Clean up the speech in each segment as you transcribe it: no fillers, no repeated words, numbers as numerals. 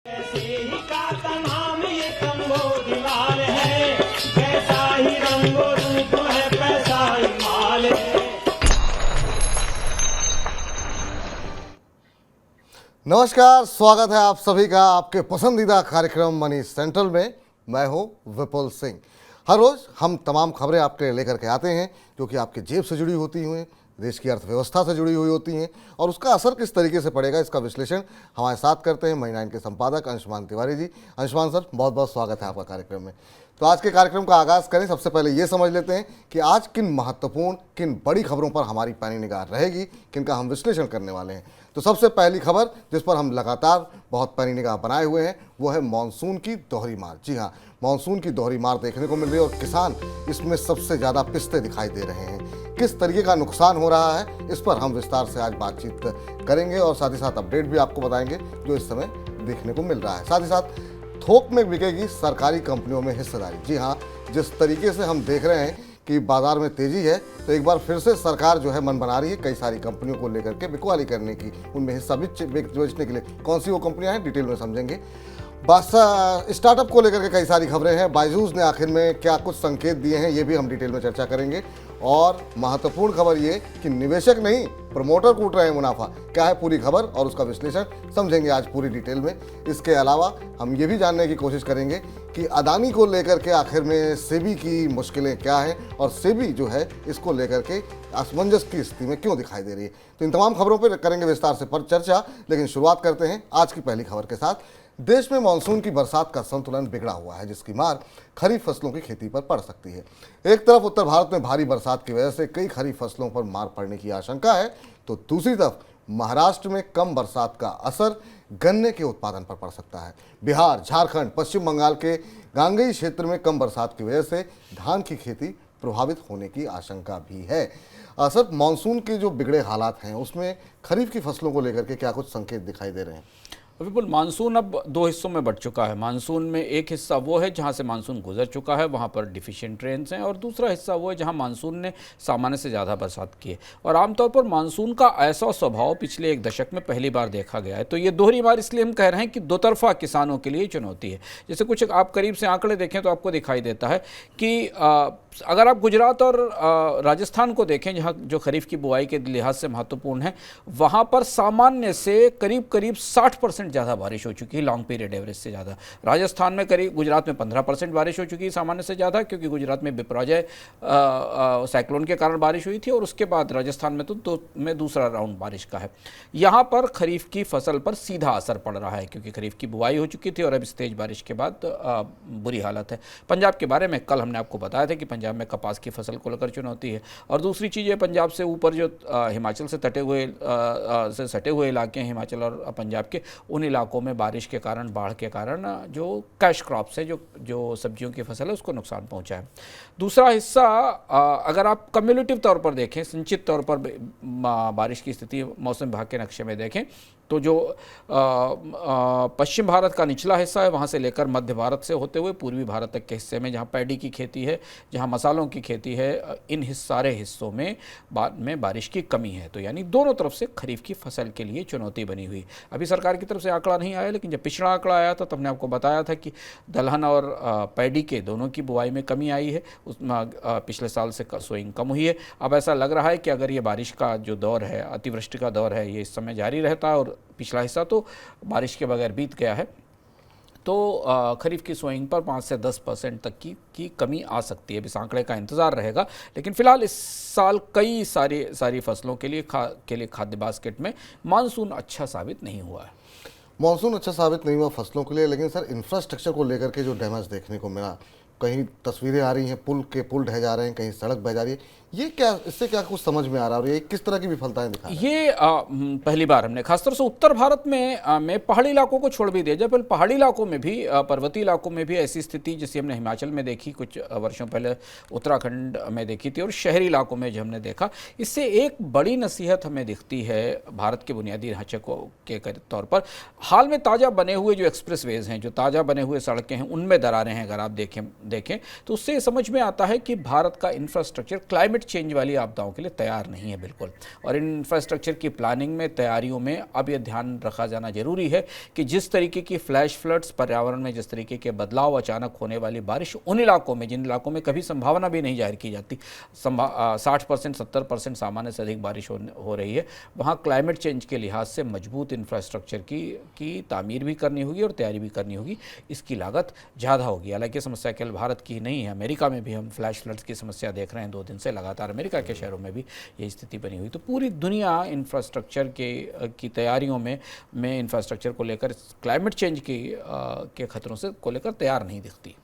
ही का तमाम ये कम्बोज है, कैसा ही रंगो रूप है, पैसा ही माल है। नमस्कार, स्वागत है आप सभी का आपके पसंदीदा कार्यक्रम मनी सेंट्रल में। मैं हूं विपुल सिंह। हर रोज हम तमाम खबरें आपके लिए लेकर के आते हैं जो कि आपके जेब से जुड़ी होती हुई, देश की अर्थव्यवस्था से जुड़ी हुई होती हैं और उसका असर किस तरीके से पड़ेगा, इसका विश्लेषण हमारे साथ करते हैं मनी 9 के संपादक अंशुमान तिवारी जी। अंशुमान सर, बहुत बहुत स्वागत है आपका कार्यक्रम में। तो आज के कार्यक्रम का आगाज़ करें, सबसे पहले ये समझ लेते हैं कि आज किन महत्वपूर्ण, किन बड़ी खबरों पर हमारी पैनी निगाह रहेगी, किनका हम विश्लेषण करने वाले हैं। तो सबसे पहली खबर जिस पर हम लगातार बहुत पैनी निगाह बनाए हुए हैं वो है मानसून की दोहरी मार। जी हाँ, मानसून की दोहरी मार देखने को मिल रही है और किसान इसमें सबसे ज़्यादा पिसते दिखाई दे रहे हैं। किस तरीके का नुकसान हो रहा है, इस पर हम विस्तार से आज बातचीत करेंगे और साथ ही साथ अपडेट भी आपको बताएंगे जो इस समय देखने को मिल रहा है। साथ ही साथ थोक में बिकेगी सरकारी कंपनियों में हिस्सेदारी। जी हाँ, जिस तरीके से हम देख रहे हैं कि बाजार में तेजी है, तो एक बार फिर से सरकार जो है मन बना रही है कई सारी कंपनियों को लेकर के बिकवाली करने की, उनमें हिस्सा बेचने के लिए। कौन सी वो कंपनियां हैं, डिटेल में समझेंगे। बस स्टार्टअप को लेकर के कई सारी खबरें हैं। बायजूस ने आखिर में क्या कुछ संकेत दिए हैं, ये भी हम डिटेल में चर्चा करेंगे। और महत्वपूर्ण खबर ये कि निवेशक नहीं, प्रमोटर कूट रहे हैं मुनाफा। क्या है पूरी खबर और उसका विश्लेषण समझेंगे आज पूरी डिटेल में। इसके अलावा हम ये भी जानने की कोशिश करेंगे कि अदानी को लेकर के आखिर में सेबी की मुश्किलें क्या हैं और सेबी जो है इसको लेकर के असमंजस की स्थिति में क्यों दिखाई दे रही है। तो इन तमाम खबरों पर करेंगे विस्तार से पर चर्चा, लेकिन शुरुआत करते हैं आज की पहली खबर के साथ। देश में मानसून की बरसात का संतुलन बिगड़ा हुआ है, जिसकी मार खरीफ फसलों की खेती पर पड़ सकती है। एक तरफ उत्तर भारत में भारी बरसात की वजह से कई खरीफ फसलों पर मार पड़ने की आशंका है, तो दूसरी तरफ महाराष्ट्र में कम बरसात का असर गन्ने के उत्पादन पर पड़ सकता है। बिहार, झारखंड, पश्चिम बंगाल के गांगेय क्षेत्र में कम बरसात की वजह से धान की खेती प्रभावित होने की आशंका भी है। सर, मानसून के जो बिगड़े हालात हैं उसमें खरीफ की फसलों को लेकर के क्या कुछ संकेत दिखाई दे रहे हैं? बिल्कुल, मानसून अब दो हिस्सों में बढ़ चुका है। मानसून में एक हिस्सा वो है जहां से मानसून गुजर चुका है, वहां पर डिफिशिएंट रेन्स हैं, और दूसरा हिस्सा वो है जहां मानसून ने सामान्य से ज़्यादा बरसात की है। और आमतौर पर मानसून का ऐसा स्वभाव पिछले एक दशक में पहली बार देखा गया है। तो ये दोहरी मार इसलिए हम कह रहे हैं कि दो तरफा किसानों के लिए चुनौती है। जैसे कुछ आप करीब से आंकड़े देखें तो आपको दिखाई देता है कि अगर आप गुजरात और राजस्थान को देखें, जहाँ जो खरीफ की बुआई के लिहाज से महत्वपूर्ण है, वहाँ पर सामान्य से करीब करीब 60% ज़्यादा बारिश हो चुकी है, लॉन्ग पीरियड एवरेज से ज़्यादा। राजस्थान में करीब, गुजरात में 15% बारिश हो चुकी है सामान्य से ज़्यादा, क्योंकि गुजरात में बिपरजॉय साइक्लोन के कारण बारिश हुई थी, और उसके बाद राजस्थान में तो दूसरा राउंड बारिश का है। यहाँ पर खरीफ की फसल पर सीधा असर पड़ रहा है, क्योंकि खरीफ की बुआई हो चुकी थी और अब इस तेज बारिश के बाद बुरी हालत है। पंजाब के बारे में कल हमने आपको बताया था कि पंजाब में कपास की फसल को लेकर चुनौती है। और दूसरी चीज़ है, पंजाब से ऊपर जो हिमाचल से सटे हुए इलाके हैं, हिमाचल और पंजाब के, उन इलाकों में बारिश के कारण, बाढ़ के कारण जो कैश क्रॉप्स है, जो सब्जियों की फसल है, उसको नुकसान पहुंचा है। दूसरा हिस्सा, अगर आप कम्युलेटिव तौर पर देखें, संचित तौर पर बारिश की स्थिति मौसम विभाग के नक्शे में देखें, तो जो पश्चिम भारत का निचला हिस्सा है, वहाँ से लेकर मध्य भारत से होते हुए पूर्वी भारत तक के हिस्से में, जहाँ पैडी की खेती है, जहाँ मसालों की खेती है, इन सारे हिस्सों में बारिश की कमी है। तो यानी दोनों तरफ से खरीफ की फसल के लिए चुनौती बनी हुई। अभी सरकार की तरफ से आंकड़ा नहीं आया, लेकिन जब पिछड़ा आंकड़ा आया था तब हमने आपको बताया था कि दलहन और पैडी के दोनों की बुआई में कमी आई है, उसमें पिछले साल से सोइंग कम हुई है। अब ऐसा लग रहा है कि अगर ये बारिश का जो दौर है, अतिवृष्टि का दौर है, ये इस समय जारी रहता है, और पिछला हिस्सा तो बारिश के बगैर बीत गया है, तो खरीफ की सोइंग पर 5 से 10% तक की कमी आ सकती है। इस आंकड़े का इंतज़ार रहेगा, लेकिन फिलहाल इस साल कई सारी फसलों के लिए खाद्य बास्केट में मानसून अच्छा साबित नहीं हुआ है। मानसून अच्छा साबित नहीं हुआ फसलों के लिए, लेकिन सर इंफ्रास्ट्रक्चर को लेकर के जो डैमेज देखने को मिला, कहीं तस्वीरें आ रही हैं, पुल ढह जा रहे हैं, कहीं सड़क बह जा रही है, ये क्या, इससे क्या कुछ समझ में आ रहा है और ये किस तरह की विफलताएं दिखा रहा है? ये पहली बार हमने खासतौर से उत्तर भारत में पहाड़ी इलाकों को छोड़ भी दिया, जब पहाड़ी इलाकों में भी, पर्वतीय इलाकों में भी ऐसी स्थिति जैसी हमने हिमाचल में देखी, कुछ वर्षों पहले उत्तराखंड में देखी थी, और शहरी इलाकों में जो हमने देखा, इससे एक बड़ी नसीहत हमें दिखती है भारत के बुनियादी ढांचे के तौर पर। हाल में ताज़ा बने हुए जो एक्सप्रेसवेज हैं, जो ताज़ा बने हुए सड़कें हैं, उनमें दरारें हैं। अगर आप देखें तो उससे समझ में आता है कि भारत का इंफ्रास्ट्रक्चर क्लाइमेट क्लाइमेट चेंज वाली आपदाओं के लिए तैयार नहीं है बिल्कुल। और इन इंफ्रास्ट्रक्चर की प्लानिंग में, तैयारियों में अब यह ध्यान रखा जाना जरूरी है कि जिस तरीके की फ्लैश फ्लड्स, पर्यावरण में जिस तरीके के बदलाव, अचानक होने वाली बारिश, उन इलाकों में जिन इलाकों में कभी संभावना भी नहीं जाहिर की जाती, 60%, 70% सामान्य से अधिक बारिश हो रही है, वहाँ क्लाइमेट चेंज के लिहाज से मजबूत इंफ्रास्ट्रक्चर की तामीर भी करनी होगी और तैयारी भी करनी होगी। इसकी लागत ज़्यादा होगी। हालांकि समस्या केवल भारत की ही नहीं है, अमेरिका में भी हम फ्लैश फ्लड्स की समस्या देख रहे हैं 2 दिन से लगातार। अमेरिका के शहरों में भी यही स्थिति बनी हुई। तो पूरी दुनिया इंफ्रास्ट्रक्चर की तैयारियों में इंफ्रास्ट्रक्चर को लेकर, क्लाइमेट चेंज के खतरों से को लेकर तैयार नहीं दिखती।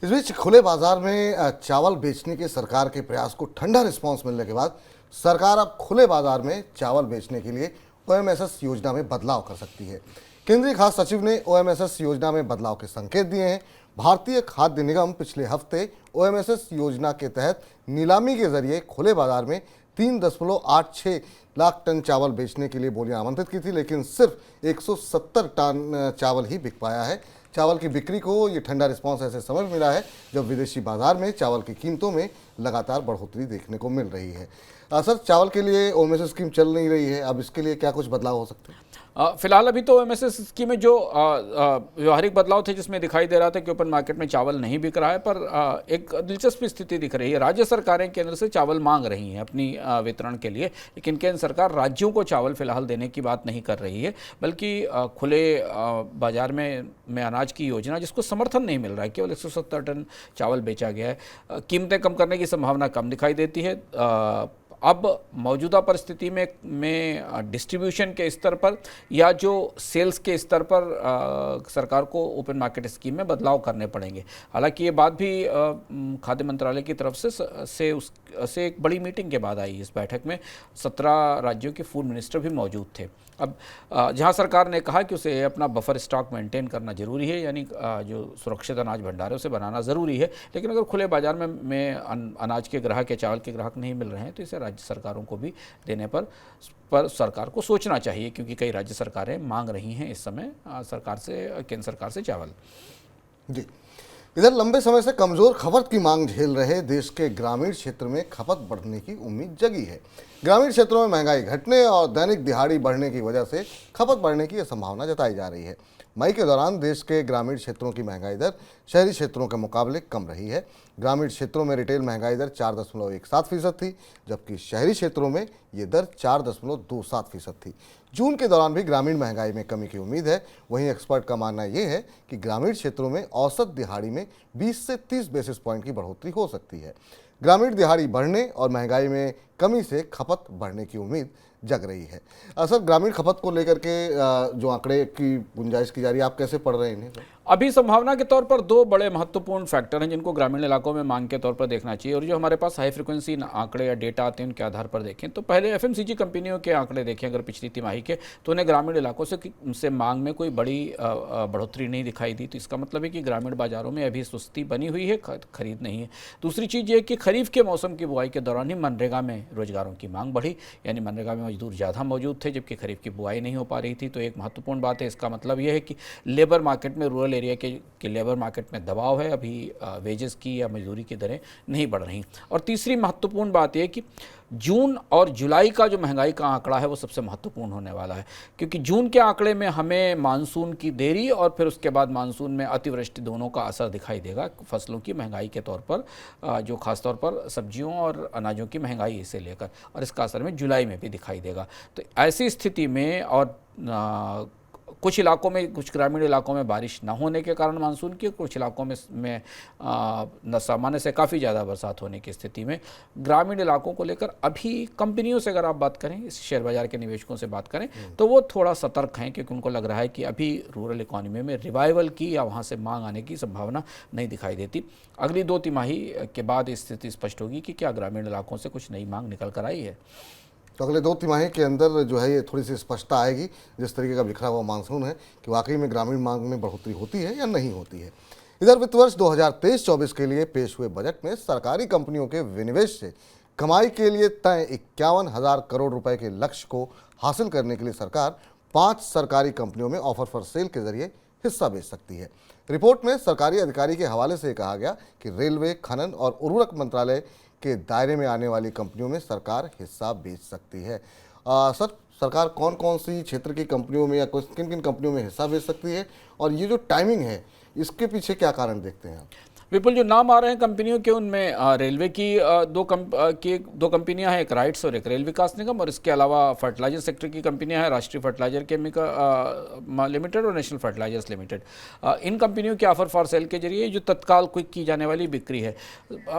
इस बीच खुले बाजार में चावल बेचने के सरकार के प्रयास को ठंडा रिस्पांस मिलने के बाद सरकार अब खुले बाजार में चावल बेचने के लिए ओएमएसएस योजना में बदलाव कर सकती है। केंद्रीय खाद्य सचिव ने ओएमएसएस योजना में बदलाव के संकेत दिए हैं। भारतीय खाद्य निगम पिछले हफ्ते ओएमएसएस योजना के तहत नीलामी के जरिए खुले बाजार में 3.86 लाख टन चावल बेचने के लिए बोलियां आमंत्रित की थी, लेकिन सिर्फ 170 टन चावल ही बिक पाया है। चावल की बिक्री को ये ठंडा रिस्पांस ऐसे समय मिला है जब विदेशी बाजार में चावल की कीमतों में लगातार बढ़ोतरी देखने को मिल रही है। सर, चावल के लिए ओएमएसएस स्कीम चल नहीं रही है, अब इसके लिए क्या कुछ बदलाव हो सकते हैं? फिलहाल अभी तो ओएमएसएस स्कीम में जो व्यवहारिक बदलाव थे, जिसमें दिखाई दे रहा था कि ओपन मार्केट में चावल नहीं बिक रहा है, पर एक दिलचस्प स्थिति दिख रही है। राज्य सरकारें केंद्र से चावल मांग रही हैं अपनी वितरण के लिए, लेकिन केंद्र सरकार राज्यों को चावल फिलहाल देने की बात नहीं कर रही है, बल्कि खुले बाजार में अनाज की योजना, जिसको समर्थन नहीं मिल रहा है, केवल 170 टन चावल बेचा गया है। कीमतें कम करने की संभावना कम दिखाई देती है। अब मौजूदा परिस्थिति में डिस्ट्रीब्यूशन के स्तर पर या जो सेल्स के स्तर पर सरकार को ओपन मार्केट स्कीम में बदलाव करने पड़ेंगे। हालांकि ये बात भी खाद्य मंत्रालय की तरफ से एक बड़ी मीटिंग के बाद आई। इस बैठक में 17 राज्यों के फूड मिनिस्टर भी मौजूद थे। अब जहां सरकार ने कहा कि उसे अपना बफर स्टॉक मेंटेन करना जरूरी है, यानी जो सुरक्षित अनाज भंडार है उसे बनाना ज़रूरी है, लेकिन अगर खुले बाजार में अनाज के ग्राहक या चावल के ग्राहक नहीं मिल रहे हैं तो इसे राज्य सरकारों को भी देने पर सरकार को सोचना चाहिए, क्योंकि कई राज्य सरकारें मांग रही हैं इस समय केंद्र सरकार से चावल। जी, इधर लंबे समय से कमजोर खपत की मांग झेल रहे देश के ग्रामीण क्षेत्र में खपत बढ़ने की उम्मीद जगी है। ग्रामीण क्षेत्रों में महंगाई घटने और दैनिक दिहाड़ी बढ़ने की वजह से खपत बढ़ने की संभावना जताई जा रही है। मई के दौरान देश के ग्रामीण क्षेत्रों की महंगाई दर शहरी क्षेत्रों के मुकाबले कम रही है। ग्रामीण क्षेत्रों में रिटेल महंगाई दर 4.17% थी, जबकि शहरी क्षेत्रों में ये दर 4.27% थी। जून के दौरान भी ग्रामीण महंगाई में कमी की उम्मीद है। वहीं एक्सपर्ट का मानना ये है कि ग्रामीण क्षेत्रों में औसत दिहाड़ी में 20 से 30 बेसिस पॉइंट की बढ़ोतरी हो सकती है। ग्रामीण दिहाड़ी बढ़ने और महंगाई में कमी से खपत बढ़ने की उम्मीद जग रही है। सर, ग्रामीण खपत को लेकर के जो आंकड़े की गुंजाइश की जा रही है, आप कैसे पढ़ रहे हैं इन्हें? अभी संभावना के तौर पर 2 बड़े महत्वपूर्ण फैक्टर हैं जिनको ग्रामीण इलाकों में मांग के तौर पर देखना चाहिए, और जो हमारे पास हाई फ्रिक्वेंसी आंकड़े या डेटा आते हैं उनके आधार पर देखें तो पहले एफएमसीजी कंपनियों के आंकड़े देखें अगर पिछली तिमाही के, तो उन्हें ग्रामीण इलाकों से मांग में कोई बड़ी बढ़ोतरी नहीं दिखाई दी। तो इसका मतलब है कि ग्रामीण बाजारों में अभी सुस्ती बनी हुई है, खरीद नहीं है। दूसरी चीज़ ये कि खरीफ के मौसम की बुआई के दौरान ही मनरेगा में रोजगारों की मांग बढ़ी, यानी मनरेगा में मजदूर ज़्यादा मौजूद थे जबकि खरीफ की बुआई नहीं हो पा रही थी। तो एक महत्वपूर्ण बात है। इसका मतलब यह है कि लेबर मार्केट में, रूरल एरिया के लेबर मार्केट में दबाव है, अभी वेजेस की या मजदूरी की दरें नहीं बढ़ रही। और तीसरी महत्वपूर्ण बात यह कि जून और जुलाई का जो महंगाई का आंकड़ा है वो सबसे महत्वपूर्ण होने वाला है, क्योंकि जून के आंकड़े में हमें मानसून की देरी और फिर उसके बाद मानसून में अतिवृष्टि दोनों का असर दिखाई देगा फसलों की महंगाई के तौर पर, जो खासतौर पर सब्जियों और अनाजों की महंगाई इसे लेकर, और इसका असर में जुलाई में भी दिखाई देगा। तो ऐसी स्थिति में और कुछ इलाकों में, कुछ ग्रामीण इलाकों में बारिश न होने के कारण मानसून की, कुछ इलाकों में सामान्य से काफ़ी ज़्यादा बरसात होने की स्थिति में ग्रामीण इलाकों को लेकर अभी कंपनियों से अगर आप बात करें, इस शेयर बाजार के निवेशकों से बात करें, तो वो थोड़ा सतर्क हैं, क्योंकि उनको लग रहा है कि अभी रूरल इकोनॉमी में रिवाइवल की या वहाँ से मांग आने की संभावना नहीं दिखाई देती। अगली 2 तिमाही के बाद स्थिति स्पष्ट होगी कि क्या ग्रामीण इलाकों से कुछ नई मांग निकल कर आई है। तो अगले 2 तिमाही के अंदर जो है ये थोड़ी सी स्पष्टता आएगी, जिस तरीके का बिखरा हुआ मानसून है, कि वाकई में ग्रामीण मांग में बढ़ोतरी होती है या नहीं होती है। इधर वित्त वर्ष 2023-24 के लिए पेश हुए बजट में सरकारी कंपनियों के विनिवेश से कमाई के लिए तय 51,000 करोड़ रुपए के लक्ष्य को हासिल करने के लिए सरकार 5 सरकारी कंपनियों में ऑफर फॉर सेल के जरिए हिस्सा बेच सकती है। रिपोर्ट में सरकारी अधिकारी के हवाले से कहा गया कि रेलवे, खनन और उर्वरक मंत्रालय के दायरे में आने वाली कंपनियों में सरकार हिस्सा बेच सकती है। सर, सरकार कौन कौन सी क्षेत्र की कंपनियों में या किन किन कंपनियों में हिस्सा बेच सकती है, और ये जो टाइमिंग है इसके पीछे क्या कारण देखते हैं आप? विपुल, जो नाम आ रहे हैं कंपनियों के, उनमें रेलवे की दो कंपनियां हैं, एक राइट्स और एक रेल विकास निगम, और इसके अलावा फर्टिलाइजर सेक्टर की कंपनियां हैं, राष्ट्रीय फर्टिलाइजर केमिकल लिमिटेड और नेशनल फर्टिलाइजर्स लिमिटेड। इन कंपनियों के ऑफर फॉर सेल के जरिए जो तत्काल क्विक की जाने वाली बिक्री है,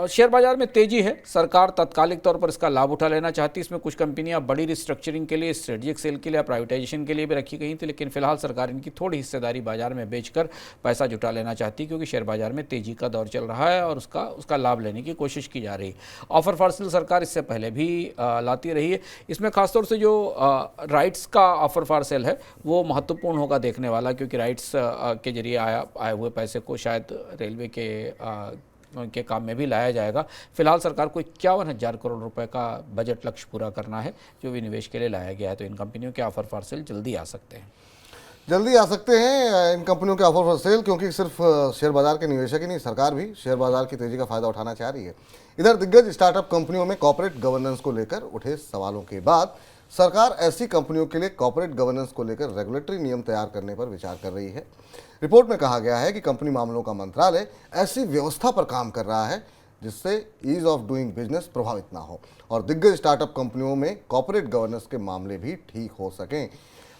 शेयर बाजार में तेजी है, सरकार तात्कालिक तौर पर इसका लाभ उठा लेना चाहती है। इसमें कुछ कंपनियां बड़ी रिस्ट्रक्चरिंग के लिए, स्ट्रेटेजिक सेल के लिए, प्राइवेटाइजेशन के लिए भी रखी गई थी, लेकिन फिलहाल सरकार इनकी थोड़ी हिस्सेदारी बाजार में बेचकर पैसा जुटा लेना चाहती है, क्योंकि शेयर बाजार में तेजी का दौर चल रहा है और उसका लाभ लेने की कोशिश की जा रही है। ऑफर फॉर सेल सरकार इससे पहले भी लाती रही है। इसमें खासतौर से जो राइट्स का ऑफर फॉर सेल है वो महत्वपूर्ण होगा देखने वाला, क्योंकि राइट्स के जरिए आए हुए पैसे को शायद रेलवे के काम में भी लाया जाएगा। फिलहाल सरकार को 51,000 करोड़ रुपए का बजट लक्ष्य पूरा करना है जो विनिवेश के लिए लाया गया है, तो इन कंपनियों के ऑफर फॉर सेल जल्दी आ सकते हैं। जल्दी आ सकते हैं इन कंपनियों के ऑफर फॉर सेल, क्योंकि सिर्फ शेयर बाजार के निवेशक ही नहीं, सरकार भी शेयर बाजार की तेजी का फायदा उठाना चाह रही है। इधर दिग्गज स्टार्टअप कंपनियों में कॉर्पोरेट गवर्नेंस को लेकर उठे सवालों के बाद सरकार ऐसी कंपनियों के लिए कॉर्पोरेट गवर्नेंस को लेकर रेगुलेटरी नियम तैयार करने पर विचार कर रही है। रिपोर्ट में कहा गया है कि कंपनी मामलों का मंत्रालय ऐसी व्यवस्था पर काम कर रहा है जिससे ईज ऑफ डूइंग बिजनेस प्रभावित ना हो और दिग्गज स्टार्टअप कंपनियों में कॉर्पोरेट गवर्नेंस के मामले भी ठीक हो सकें।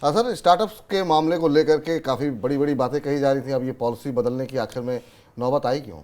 सर, स्टार्टअप्स के मामले को लेकर के काफ़ी बड़ी बड़ी बातें कही जा रही थी, अब ये पॉलिसी बदलने की आखिर में नौबत आई क्यों?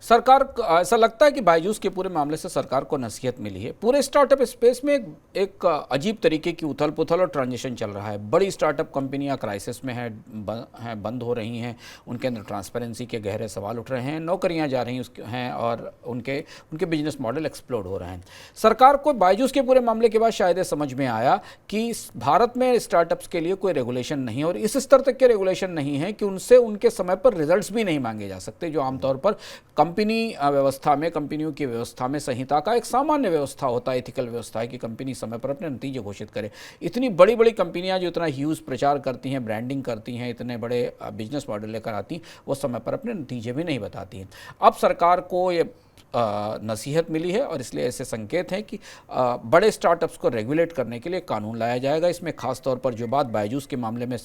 सरकार, ऐसा लगता है कि बायजूस के पूरे मामले से सरकार को नसीहत मिली है। पूरे स्टार्टअप स्पेस में एक अजीब तरीके की उथल पुथल और ट्रांजिशन चल रहा है। बड़ी स्टार्टअप कंपनियां क्राइसिस में हैं, बंद हो रही हैं, उनके अंदर ट्रांसपेरेंसी के गहरे सवाल उठ रहे हैं, नौकरियां जा रही हैं और उनके बिजनेस मॉडल एक्सप्लोड हो रहे हैं। सरकार को बायजूस के पूरे मामले के बाद शायद समझ में आया कि भारत में स्टार्टअप्स के लिए कोई रेगुलेशन नहीं है, और इस स्तर तक के रेगुलेशन नहीं है कि उनसे उनके समय पर रिजल्ट्स भी नहीं मांगे जा सकते, जो आमतौर पर कंपनी व्यवस्था में, कंपनियों की व्यवस्था में संहिता का एक सामान्य व्यवस्था होता है, एथिकल व्यवस्था है कि कंपनी समय पर अपने नतीजे घोषित करे। इतनी बड़ी बड़ी कंपनियां जो इतना ह्यूज प्रचार करती हैं, ब्रांडिंग करती हैं, इतने बड़े बिजनेस मॉडल लेकर आती हैं, वो समय पर अपने नतीजे भी नहीं बताती हैं। अब सरकार को ये नसीहत मिली है और इसलिए ऐसे संकेत हैं कि बड़े स्टार्टअप्स को रेगुलेट करने के लिए कानून लाया जाएगा। इसमें खास तौर पर जो बात बायजूस के मामले में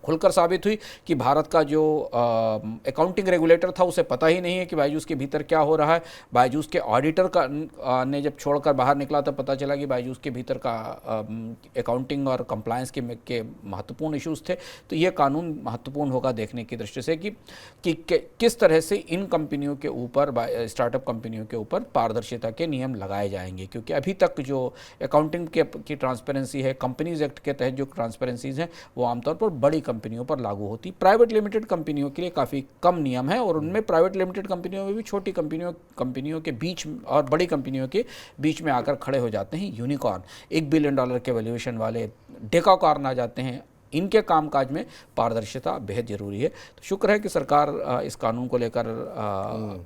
खुलकर साबित हुई कि भारत का जो अकाउंटिंग रेगुलेटर था उसे पता ही नहीं है कि बायजूस के भीतर क्या हो रहा है। बायजूस के ऑडिटर ने जब छोड़कर बाहर निकला तब पता चला कि बायजूस के भीतर का अकाउंटिंग और कंप्लायंस के महत्वपूर्ण इश्यूज थे। तो ये कानून महत्वपूर्ण होगा देखने की दृष्टि से कि किस तरह से इन कंपनियों के ऊपर, स्टार्टअप कंपनियों के ऊपर पारदर्शिता के नियम लगाए जाएंगे, क्योंकि अभी तक जो अकाउंटिंग की ट्रांसपेरेंसी है, कंपनीज एक्ट के तहत जो ट्रांसपेरेंसीज हैं वो आमतौर पर बड़ी कंपनियों पर लागू होती। प्राइवेट लिमिटेड कंपनियों के लिए काफ़ी कम नियम है, और उनमें प्राइवेट लिमिटेड कंपनियों में भी छोटी कंपनियों के बीच और बड़ी कंपनियों के बीच में आकर खड़े हो जाते हैं यूनिकॉर्न, $1 बिलियन के वैल्यूएशन वाले डेकाकॉर्न आ जाते हैं। इनके कामकाज में पारदर्शिता बेहद जरूरी है। तो शुक्र है कि सरकार इस कानून को लेकर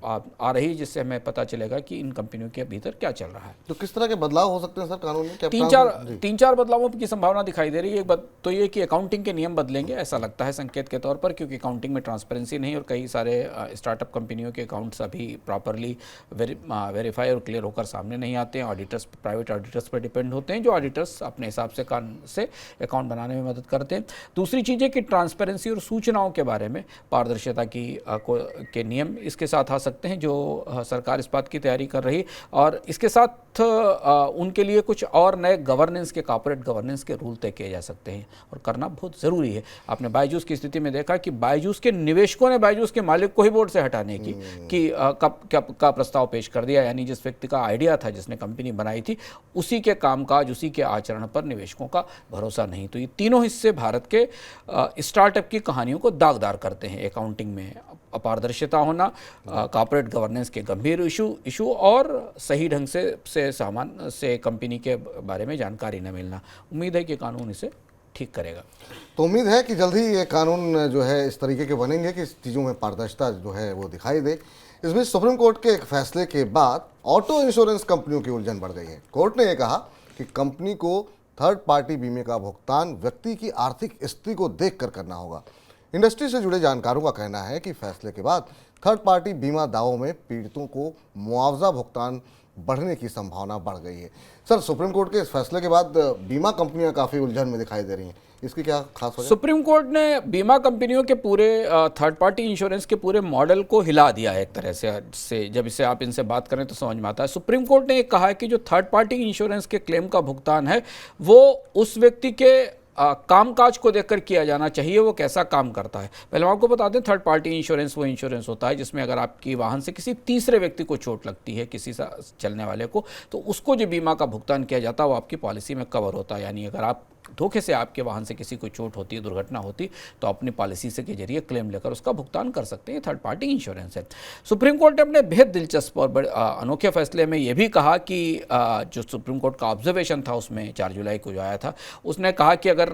आ रही है, जिससे हमें पता चलेगा कि इन कंपनियों के भीतर क्या चल रहा है। तो किस तरह के बदलाव हो सकते हैं सर कानून में? तीन चार बदलावों की संभावना दिखाई दे रही है। एक बात तो ये कि अकाउंटिंग के नियम बदलेंगे, ऐसा लगता है संकेत के तौर पर, क्योंकि अकाउंटिंग में ट्रांसपेरेंसी नहीं और कई सारे स्टार्टअप कंपनियों के अकाउंट्स अभी प्रॉपरली वेरीफाई और क्लियर होकर सामने नहीं आते हैं। ऑडिटर्स, प्राइवेट ऑडिटर्स पर डिपेंड होते हैं, जो ऑडिटर्स अपने हिसाब से अकाउंट बनाने में मदद करते हैं। दूसरी चीज़ है कि ट्रांसपेरेंसी और सूचनाओं के बारे में पारदर्शिता के नियम इसके साथ आ सकते हैं, जो सरकार इस बात की तैयारी कर रही है। और इसके साथ उनके लिए कुछ और नए गवर्नेंस के, कॉर्पोरेट गवर्नेंस के रूल तय किए जा सकते हैं, और करना बहुत ज़रूरी है। आपने बायजूस की स्थिति में देखा कि बायजूस के निवेशकों ने बायजूस के मालिक को ही बोर्ड से हटाने की का प्रस्ताव पेश कर दिया, यानी जिस व्यक्ति का आइडिया था, जिसने कंपनी बनाई थी, उसी के कामकाज, उसी के आचरण पर निवेशकों का भरोसा नहीं। तो ये तीनों हिस्से भारत के स्टार्टअप की कहानियों को दागदार करते हैं। अकाउंटिंग में अपारदर्शिता होना, कॉर्पोरेट गवर्नेंस के गंभीर इशू और सही ढंग से कंपनी के बारे में जानकारी न मिलना। उम्मीद है कि कानून इसे ठीक करेगा। तो उम्मीद है कि जल्द ही ये कानून जो है इस तरीके के बनेंगे कि चीज़ों में पारदर्शिता जो है वो दिखाई दे। इस बीच सुप्रीम कोर्ट के एक फैसले के बाद ऑटो इंश्योरेंस कंपनियों की उलझन बढ़ गई है। कोर्ट ने यह कहा कि कंपनी को थर्ड पार्टी बीमे का भुगतान व्यक्ति की आर्थिक स्थिति को देखकर करना होगा। इंडस्ट्री से जुड़े जानकारों का कहना है कि फैसले के बाद थर्ड पार्टी बीमा दावों में पीड़ितों को मुआवजा भुगतान बढ़ने की संभावना बढ़ गई है। सर, सुप्रीम कोर्ट के इस फैसले के बाद बीमा कंपनियां काफ़ी उलझन में दिखाई दे रही हैं, इसकी क्या खास वजह? सुप्रीम कोर्ट ने बीमा कंपनियों के पूरे थर्ड पार्टी इंश्योरेंस के पूरे मॉडल को हिला दिया है एक तरह से जब इसे आप इनसे बात करें तो समझ में आता है। सुप्रीम कोर्ट ने ये कहा है कि जो थर्ड पार्टी इंश्योरेंस के क्लेम का भुगतान है वो उस व्यक्ति के कामकाज को देखकर किया जाना चाहिए, वो कैसा काम करता है। पहले हम आपको बता दें, थर्ड पार्टी इंश्योरेंस वो इंश्योरेंस होता है जिसमें अगर आपकी वाहन से किसी तीसरे व्यक्ति को चोट लगती है, किसी चलने वाले को, तो उसको जो बीमा का भुगतान किया जाता है वो आपकी पॉलिसी में कवर होता है। यानी अगर आप धोखे से आपके वाहन से किसी को चोट होती है, दुर्घटना होती, तो अपनी पॉलिसी से के जरिए क्लेम लेकर उसका भुगतान कर सकते हैं। थर्ड पार्टी इंश्योरेंस है। सुप्रीम कोर्ट ने अपने बेहद दिलचस्प और बड़े अनोखे फैसले में यह भी कहा कि जो सुप्रीम कोर्ट का ऑब्जर्वेशन था उसमें 4 जुलाई को जो आया था, उसने कहा कि अगर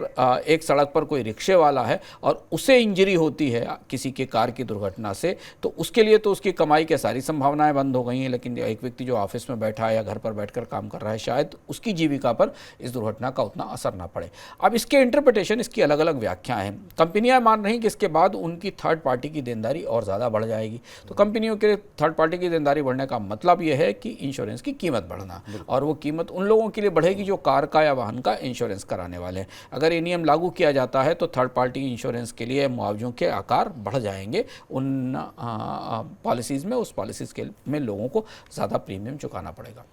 एक सड़क पर कोई रिक्शे वाला है और उसे इंजरी होती है किसी के कार की दुर्घटना से, तो उसके लिए तो उसकी कमाई की सारी संभावनाएं बंद हो गई हैं, लेकिन एक व्यक्ति जो ऑफिस में बैठा है या घर पर बैठकर काम कर रहा है, शायद उसकी जीविका पर इस दुर्घटना का उतना असर ना पड़े। अब इसके इंटरप्रिटेशन, इसकी अलग अलग व्याख्याएं हैं। कंपनियां मान रही कि इसके बाद उनकी थर्ड पार्टी की देनदारी और ज़्यादा बढ़ जाएगी। तो कंपनियों के थर्ड पार्टी की देनदारी बढ़ने का मतलब यह है कि इंश्योरेंस की कीमत बढ़ना, और वो कीमत उन लोगों के लिए बढ़ेगी जो कार का या वाहन का इंश्योरेंस कराने वाले हैं। अगर ये नियम लागू किया जाता है तो थर्ड पार्टी इंश्योरेंस के लिए मुआवजों के आकार बढ़ जाएंगे उन पॉलिसीज़ में, उस पॉलिसीज़ के में लोगों को ज़्यादा प्रीमियम चुकाना पड़ेगा।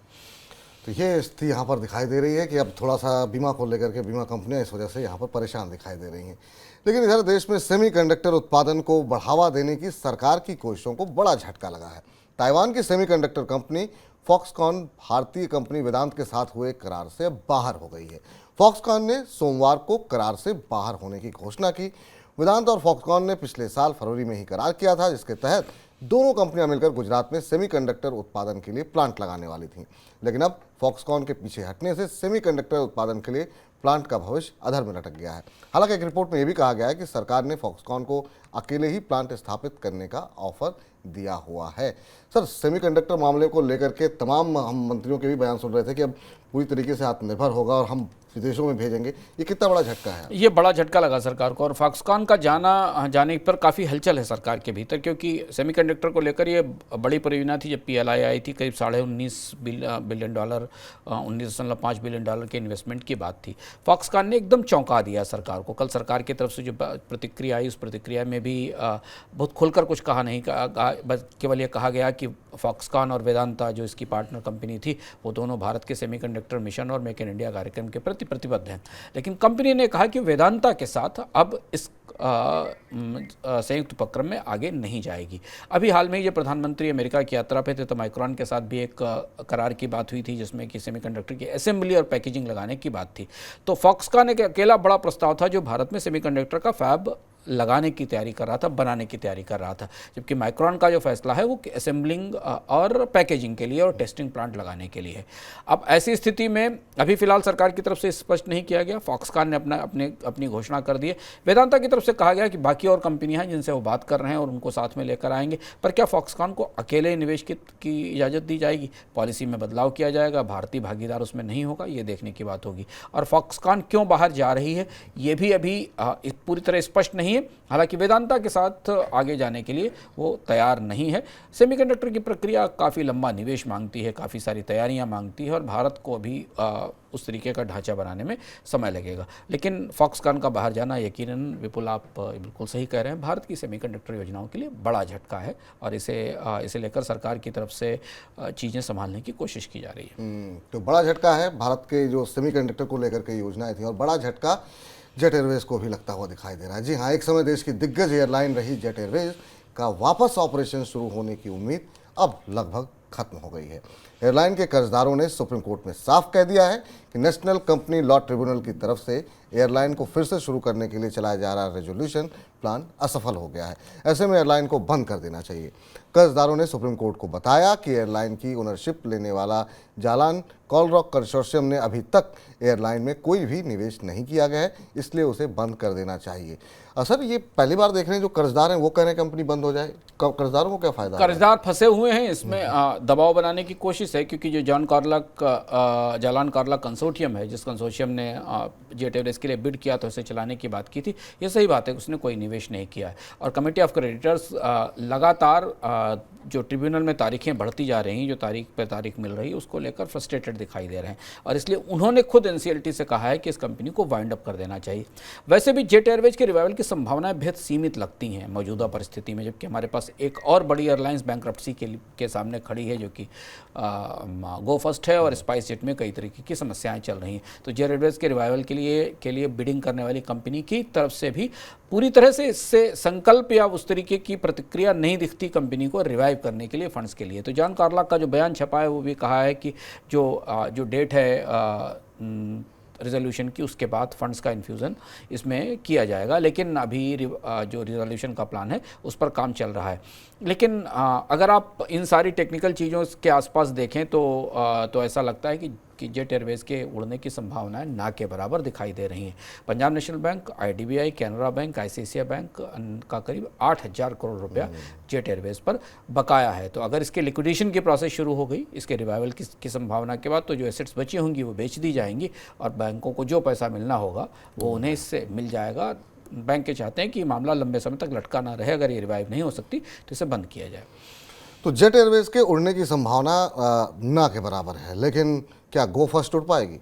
तो ये स्थिति यहाँ पर दिखाई दे रही है कि अब थोड़ा सा बीमा को लेकर के बीमा कंपनियां इस वजह से यहाँ पर परेशान दिखाई दे रही हैं। लेकिन इधर देश में सेमीकंडक्टर उत्पादन को बढ़ावा देने की सरकार की कोशिशों को बड़ा झटका लगा है। ताइवान की सेमीकंडक्टर कंपनी फॉक्सकॉन भारतीय कंपनी वेदांत के साथ हुए करार से बाहर हो गई है। फॉक्सकॉन ने सोमवार को करार से बाहर होने की घोषणा की। वेदांत और फॉक्सकॉन ने पिछले साल फरवरी में ही करार किया था, जिसके तहत दोनों कंपनियां मिलकर गुजरात में सेमीकंडक्टर उत्पादन के लिए प्लांट लगाने वाली थीं। लेकिन अब फॉक्सकॉन के पीछे हटने से सेमीकंडक्टर उत्पादन के लिए प्लांट का भविष्य अधर में लटक गया है। हालांकि एक रिपोर्ट में यह भी कहा गया है कि सरकार ने फॉक्सकॉन को अकेले ही प्लांट स्थापित करने का ऑफर दिया हुआ है। सर, सेमीकंडक्टर मामले को लेकर के तमाम हम मंत्रियों के भी बयान सुन रहे थे कि अब पूरी तरीके से आत्मनिर्भर होगा और हम विदेशों में भेजेंगे। ये कितना बड़ा झटका है? ये बड़ा झटका लगा सरकार को, और फॉक्सकॉन का जाने पर काफ़ी हलचल है सरकार के भीतर, क्योंकि सेमीकंडक्टर को लेकर ये बड़ी परियोजना थी। जब PLI आई थी, करीब $19.5 बिलियन, $19.5 बिलियन के इन्वेस्टमेंट की बात थी। फॉक्सकॉन ने एकदम चौंका दिया सरकार को। कल सरकार की तरफ से जो प्रतिक्रिया आई, उस प्रतिक्रिया में भी बहुत खुलकर कुछ कहा नहीं, बस केवल ये कहा गया कि फॉक्सकॉन और वेदांता जो इसकी पार्टनर कंपनी थी, वो दोनों भारत के सेमीकंडक्टर मिशन और मेक इन इंडिया कार्यक्रम के प्रति प्रतिबद्ध हैं। लेकिन कंपनी ने कहा कि वेदांता के साथ अब इस संयुक्त उपक्रम में आगे नहीं जाएगी। अभी हाल में ये प्रधानमंत्री अमेरिका की यात्रा पे थे, तो माइक्रॉन के साथ भी एक करार की बात हुई थी जिसमें कि सेमीकंडक्टर की असेंबली और पैकेजिंग लगाने की बात थी। तो फॉक्सकॉन एक अकेला बड़ा प्रस्ताव था जो भारत में सेमीकंडक्टर का फैब लगाने की तैयारी कर रहा था, बनाने की तैयारी कर रहा था, जबकि माइक्रॉन का जो फैसला है वो असेंबलिंग और पैकेजिंग के लिए और टेस्टिंग प्लांट लगाने के लिए है। अब ऐसी स्थिति में अभी फिलहाल सरकार की तरफ से स्पष्ट नहीं किया गया। फॉक्सकॉन ने अपनी घोषणा कर दी है। वेदांता की तरफ से कहा गया कि बाकी और कंपनियां हैं जिनसे वो बात कर रहे हैं और उनको साथ में लेकर आएंगे, पर क्या फॉक्सकॉन को अकेले निवेश की इजाज़त दी जाएगी? पॉलिसी में बदलाव किया जाएगा, भारतीय भागीदार उसमें नहीं होगा, ये देखने की बात होगी। और फॉक्सकॉन क्यों बाहर जा रही है ये भी अभी पूरी तरह स्पष्ट नहीं है। हालांकि वेदांता के साथ आगे जाने के लिए वो तैयार नहीं है। सेमीकंडक्टर की प्रक्रिया काफ़ी लंबा निवेश मांगती है, काफ़ी सारी तैयारियां मांगती है, और भारत को अभी उस तरीके का ढांचा बनाने में समय लगेगा। लेकिन फॉक्सकॉन का बाहर जाना यकीनन, विपुल आप बिल्कुल सही कह रहे हैं, भारत की सेमीकंडक्टर योजनाओं के लिए बड़ा झटका है, और इसे लेकर सरकार की तरफ से चीज़ें संभालने की कोशिश की जा रही है। तो बड़ा झटका है भारत के जो सेमीकंडक्टर को लेकर के योजनाएं थी, और बड़ा झटका जेट एयरवेज को भी लगता हुआ दिखाई दे रहा है। जी हाँ, एक समय देश की दिग्गज एयरलाइन रही जेट एयरवेज का वापस ऑपरेशन शुरू होने की उम्मीद अब लगभग खत्म हो गई है। एयरलाइन के कर्जदारों ने सुप्रीम कोर्ट में साफ कह दिया है कि नेशनल कंपनी लॉ ट्रिब्यूनल की तरफ से एयरलाइन को फिर से शुरू करने के लिए चलाया जा रहा रेजोल्यूशन प्लान असफल हो गया है। ऐसे में एयरलाइन को बंद कर देना चाहिए। कर्जदारों ने सुप्रीम कोर्ट को बताया कि एयरलाइन की ओनरशिप लेने वाला जालान कॉलरॉक कंसोर्शियम ने अभी तक एयरलाइन में कोई भी निवेश नहीं किया गया है, इसलिए उसे बंद कर देना चाहिए। सर, ये पहली बार देख रहे हैं जो कर्जदार हैं वो कह रहे हैं कंपनी बंद हो जाए। कर्जदारों को क्या फायदा? कर्जदार फंसे हुए हैं इसमें, दबाव बनाने की कोशिश है, क्योंकि जो जालान कॉरलॉक कंसोर्टियम है, जिस कंसोर्टियम ने जेट एयरवेज इसके लिए बिड किया तो इसे चलाने की बात की थी। ये सही बात है, उसने कोई निवेश नहीं किया है। और कमेटी ऑफ क्रेडिटर्स लगातार जो ट्रिब्यूनल में तारीखें बढ़ती जा रही हैं, जो तारीख पर तारीख मिल रही है, उसको लेकर फ्रस्ट्रेटेड दिखाई दे रहे हैं और इसलिए उन्होंने खुद एनसीएलटी से कहा है कि इस कंपनी को वाइंड अप कर देना चाहिए। वैसे भी जेट एयरवेज के रिवाइवल की संभावनाएं बेहद सीमित लगती हैं मौजूदा परिस्थिति में, जबकि हमारे पास एक और बड़ी एयरलाइंस बैंक्रप्सी के सामने खड़ी है जो कि गो फर्स्ट है और स्पाइस जेट में कई तरीके की समस्याएं चल रही हैं। तो जेट एयरवेज के रिवाइवल के लिए बिडिंग करने वाली कंपनी की तरफ से भी पूरी तरह से इससे संकल्प या उस तरीके की प्रतिक्रिया नहीं दिखती कंपनी को रिवाइव करने के लिए, फंड्स के लिए। तो जॉन कार्लॉग का जो बयान छपा है वो भी कहा है कि जो डेट है रिजोल्यूशन की, उसके बाद फंड्स का इन्फ्यूज़न इसमें किया जाएगा, लेकिन अभी जो रिजोल्यूशन का प्लान है उस पर काम चल रहा है। लेकिन अगर आप इन सारी टेक्निकल चीज़ों के आसपास देखें तो ऐसा लगता है कि जेट एयरवेज के उड़ने की संभावनाएं ना के बराबर दिखाई दे रही हैं। Punjab national bank, IDBI, Canara bank, ICICI bank का करीब 8,000 करोड़ रुपया जेट एयरवेज पर बकाया है। तो अगर इसके लिक्विडेशन की प्रोसेस शुरू हो गई इसके रिवाइवल की संभावना के बाद, तो जो एसेट्स बची होंगी वो बेच दी जाएंगी और बैंकों को जो पैसा मिलना होगा वो उन्हें इससे मिल जाएगा। बैंक के चाहते हैं कि मामला लंबे समय तक लटका ना रहे, अगर ये रिवाइव नहीं हो सकती तो इसे बंद किया जाए। तो जेट एयरवेज के उड़ने की संभावना ना के बराबर है, लेकिन क्या गो फर्स्ट उड़ पाएगी?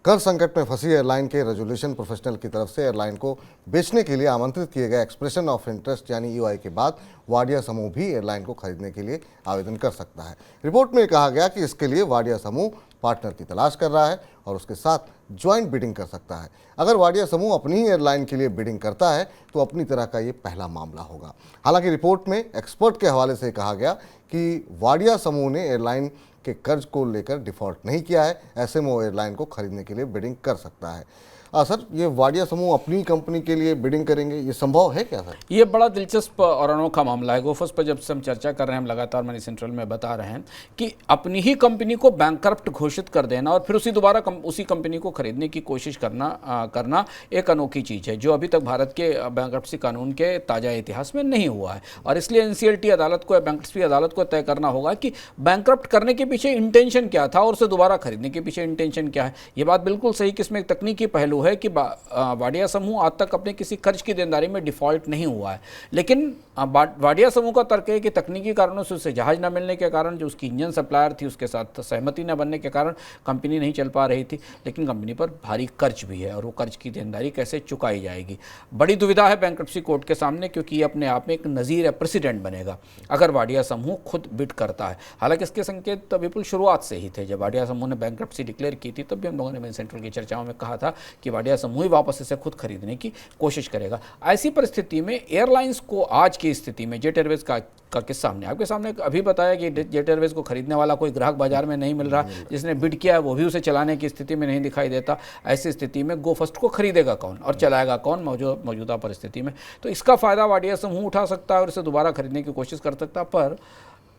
कर्ज संकट में फंसी एयरलाइन के रेजोल्यूशन प्रोफेशनल की तरफ से एयरलाइन को बेचने के लिए आमंत्रित किए गए एक्सप्रेशन ऑफ इंटरेस्ट यानी ईओआई के बाद वाडिया समूह भी एयरलाइन को खरीदने के लिए आवेदन कर सकता है। रिपोर्ट में कहा गया कि इसके लिए वाडिया समूह पार्टनर की तलाश कर रहा है और उसके साथ ज्वाइंट बिडिंग कर सकता है। अगर वाडिया समूह अपनी ही एयरलाइन के लिए बिडिंग करता है तो अपनी तरह का ये पहला मामला होगा। हालांकि रिपोर्ट में एक्सपर्ट के हवाले से कहा गया कि वाडिया समूह ने एयरलाइन के कर्ज को लेकर डिफॉल्ट नहीं किया है, ऐसे में वो एयरलाइन को खरीदने के लिए बिडिंग कर सकता है। सर, ये वाडिया समूह अपनी कंपनी के लिए बिडिंग करेंगे, ये संभव है क्या सर? ये बड़ा दिलचस्प और अनोखा मामला है। गोफर्स पर जब से हम चर्चा कर रहे हैं, हम लगातार मनी सेंट्रल में बता रहे हैं कि अपनी ही कंपनी को बैंकरप्ट घोषित कर देना और फिर उसी कंपनी को खरीदने की कोशिश करना एक अनोखी चीज़ है जो अभी तक भारत के बैंकरप्सी कानून के ताज़ा इतिहास में नहीं हुआ है। और इसलिए एनसीएलटी अदालत को या बैंकरप्सी अदालत को तय करना होगा कि बैंकरप्ट करने के पीछे इंटेंशन क्या था और उसे दोबारा खरीदने के पीछे इंटेंशन क्या है। ये बात बिल्कुल सही कि इसमें एक तकनीकी पहलू है कि वाडिया समूह आज तक अपने किसी कर्ज की देनदारी में डिफॉल्ट नहीं हुआ है, लेकिन वाडिया समूह का तर्क है कि तकनीकी कारणों से उसे जहाज न मिलने के कारण, जो उसकी इंजन सप्लायर थी उसके साथ सहमति न बनने के कारण कंपनी नहीं चल पा रही थी। लेकिन कंपनी पर भारी कर्ज भी है और वो कर्ज की देनदारी कैसे चुकाई जाएगी, बड़ी दुविधा है बैंक्रप्सी कोर्ट के सामने, क्योंकि ये अपने आप में एक नज़ीर या प्रेसिडेंट बनेगा अगर वाडिया समूह खुद बिड करता है। हालांकि इसके संकेत विपुल शुरुआत से ही थे। जब वाडिया समूह ने बैंक्रप्सी डिक्लेयर की थी तब भी हम लोगों ने मनी सेंट्रल की चर्चाओं में कहा था कि वाडिया समूह ही वापस इसे खुद खरीदने की कोशिश करेगा। ऐसी परिस्थिति में एयरलाइंस को आज की स्थिति में जेट एयरवेज का किस्सा हमने आपके सामने अभी बताया कि जेट एयरवेज को खरीदने वाला कोई ग्राहक बाजार में नहीं मिल रहा, जिसने बिड किया है वो भी उसे चलाने की स्थिति में नहीं दिखाई देता। ऐसी स्थिति में गो फर्स्ट को खरीदेगा कौन और चलाएगा कौन मौजूदा परिस्थिति में? तो इसका फायदा वाडिया समूह उठा सकता है और इसे दोबारा खरीदने की कोशिश कर सकता है। पर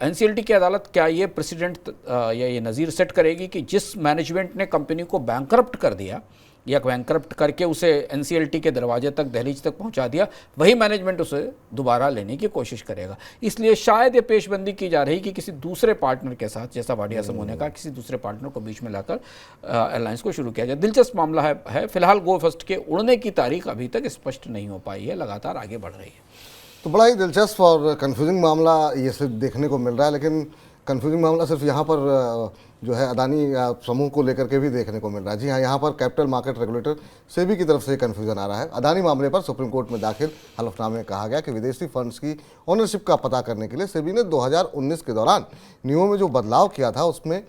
एनसीएलटी की अदालत क्या ये प्रेसिडेंट या ये नज़ीर सेट करेगी कि जिस मैनेजमेंट ने कंपनी को बैंकरप्ट कर दिया या बैंकरप्ट करके उसे एनसीएलटी के दरवाजे तक, दहलीज तक पहुंचा दिया, वही मैनेजमेंट उसे दोबारा लेने की कोशिश करेगा? इसलिए शायद ये पेशबंदी की जा रही कि किसी दूसरे पार्टनर के साथ, जैसा वाडिया समूह ने कहा, किसी दूसरे पार्टनर को बीच में लाकर एयरलाइंस को शुरू किया जाए। दिलचस्प मामला है। फिलहाल गो फर्स्ट के उड़ने की तारीख अभी तक स्पष्ट नहीं हो पाई है, लगातार आगे बढ़ रही है। तो बड़ा ही दिलचस्प और कन्फ्यूजिंग मामला ये सिर्फ देखने को मिल रहा है, लेकिन कन्फ्यूजिंग मामला सिर्फ यहाँ पर जो है अदानी समूह को लेकर के भी देखने को मिल रहा है। जी हाँ, यहाँ पर कैपिटल मार्केट रेगुलेटर सेबी की तरफ से कन्फ्यूजन आ रहा है। अदानी मामले पर सुप्रीम कोर्ट में दाखिल हलफनामे में कहा गया कि विदेशी फंड्स की ओनरशिप का पता करने के लिए सेबी ने 2019 के दौरान नियमों में जो बदलाव किया था उसमें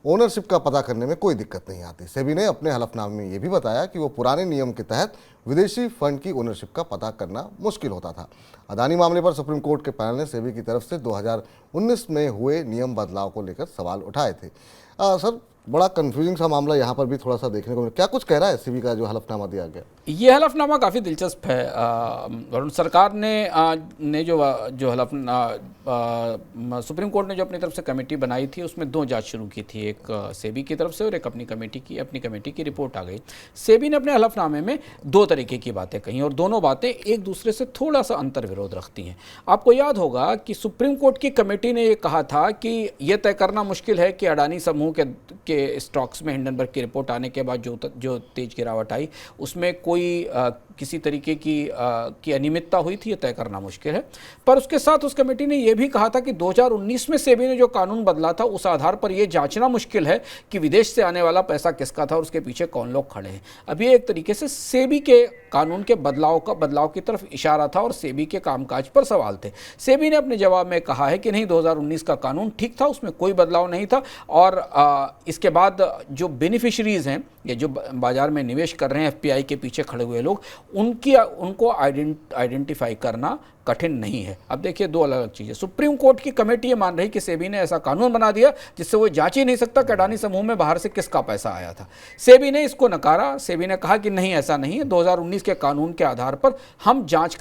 ओनरशिप का पता करने में कोई दिक्कत नहीं आती। सेबी ने अपने हलफनामे में ये भी बताया कि वो पुराने नियम के तहत विदेशी फंड की ओनरशिप का पता करना मुश्किल होता था। अदानी मामले पर सुप्रीम कोर्ट के पैनल ने सेबी की तरफ से 2019 में हुए नियम बदलाव को लेकर सवाल उठाए थे। सर, बड़ा कंफ्यूजिंग सा मामला यहाँ पर भी थोड़ा सा देखने को मिला। क्या कुछ कह रहा है सेबी का जो हलफनामा दिया गया? ये हलफनामा काफ़ी दिलचस्प है। वरुण सरकार ने जो सुप्रीम कोर्ट ने जो अपनी तरफ से कमेटी बनाई थी उसमें 2 जांच शुरू की थी, एक सेबी की तरफ से और एक अपनी कमेटी की रिपोर्ट आ गई। सेबी ने अपने हलफनामे में 2 तरीके की बातें कही और दोनों बातें एक दूसरे से थोड़ा सा अंतर विरोध रखती हैं। आपको याद होगा कि सुप्रीम कोर्ट की कमेटी ने ये कहा था कि यह तय करना मुश्किल है कि अडानी समूह के के स्टॉक्स में हिंडनबर्ग की रिपोर्ट आने के बाद जो तेज गिरावट आई उसमें कोई किसी तरीके की अनियमितता हुई थी, ये तय करना मुश्किल है। पर उसके साथ उस कमेटी ने यह भी कहा था कि 2019 में सेबी ने जो कानून बदला था उस आधार पर यह जांचना मुश्किल है कि विदेश से आने वाला पैसा किसका था और उसके पीछे कौन लोग खड़े हैं। अब ये एक तरीके से सेबी के कानून के बदलाव की तरफ इशारा था और सेबी के कामकाज पर सवाल थे। सेबी ने अपने जवाब में कहा है कि नहीं, 2019 का कानून ठीक था, उसमें कोई बदलाव नहीं था और इसके बाद जो बेनिफिशरीज हैं, ये जो बाजार में निवेश कर रहे हैं एफपीआई के पीछे खड़े हुए लोग, उनको आइडेंटिफाई करना कठिन नहीं है। अब देखिए, दो अलग अलग चीज़ें। सुप्रीम कोर्ट की कमेटी ये मान रही कि सेबी ने ऐसा कानून बना दिया जिससे वो जांच ही नहीं सकता कि अडानी समूह में बाहर से किसका पैसा आया था। सेबी ने इसको नकारा। सेबी ने कहा कि नहीं, ऐसा नहीं है, 2019 के कानून के आधार पर हम जांच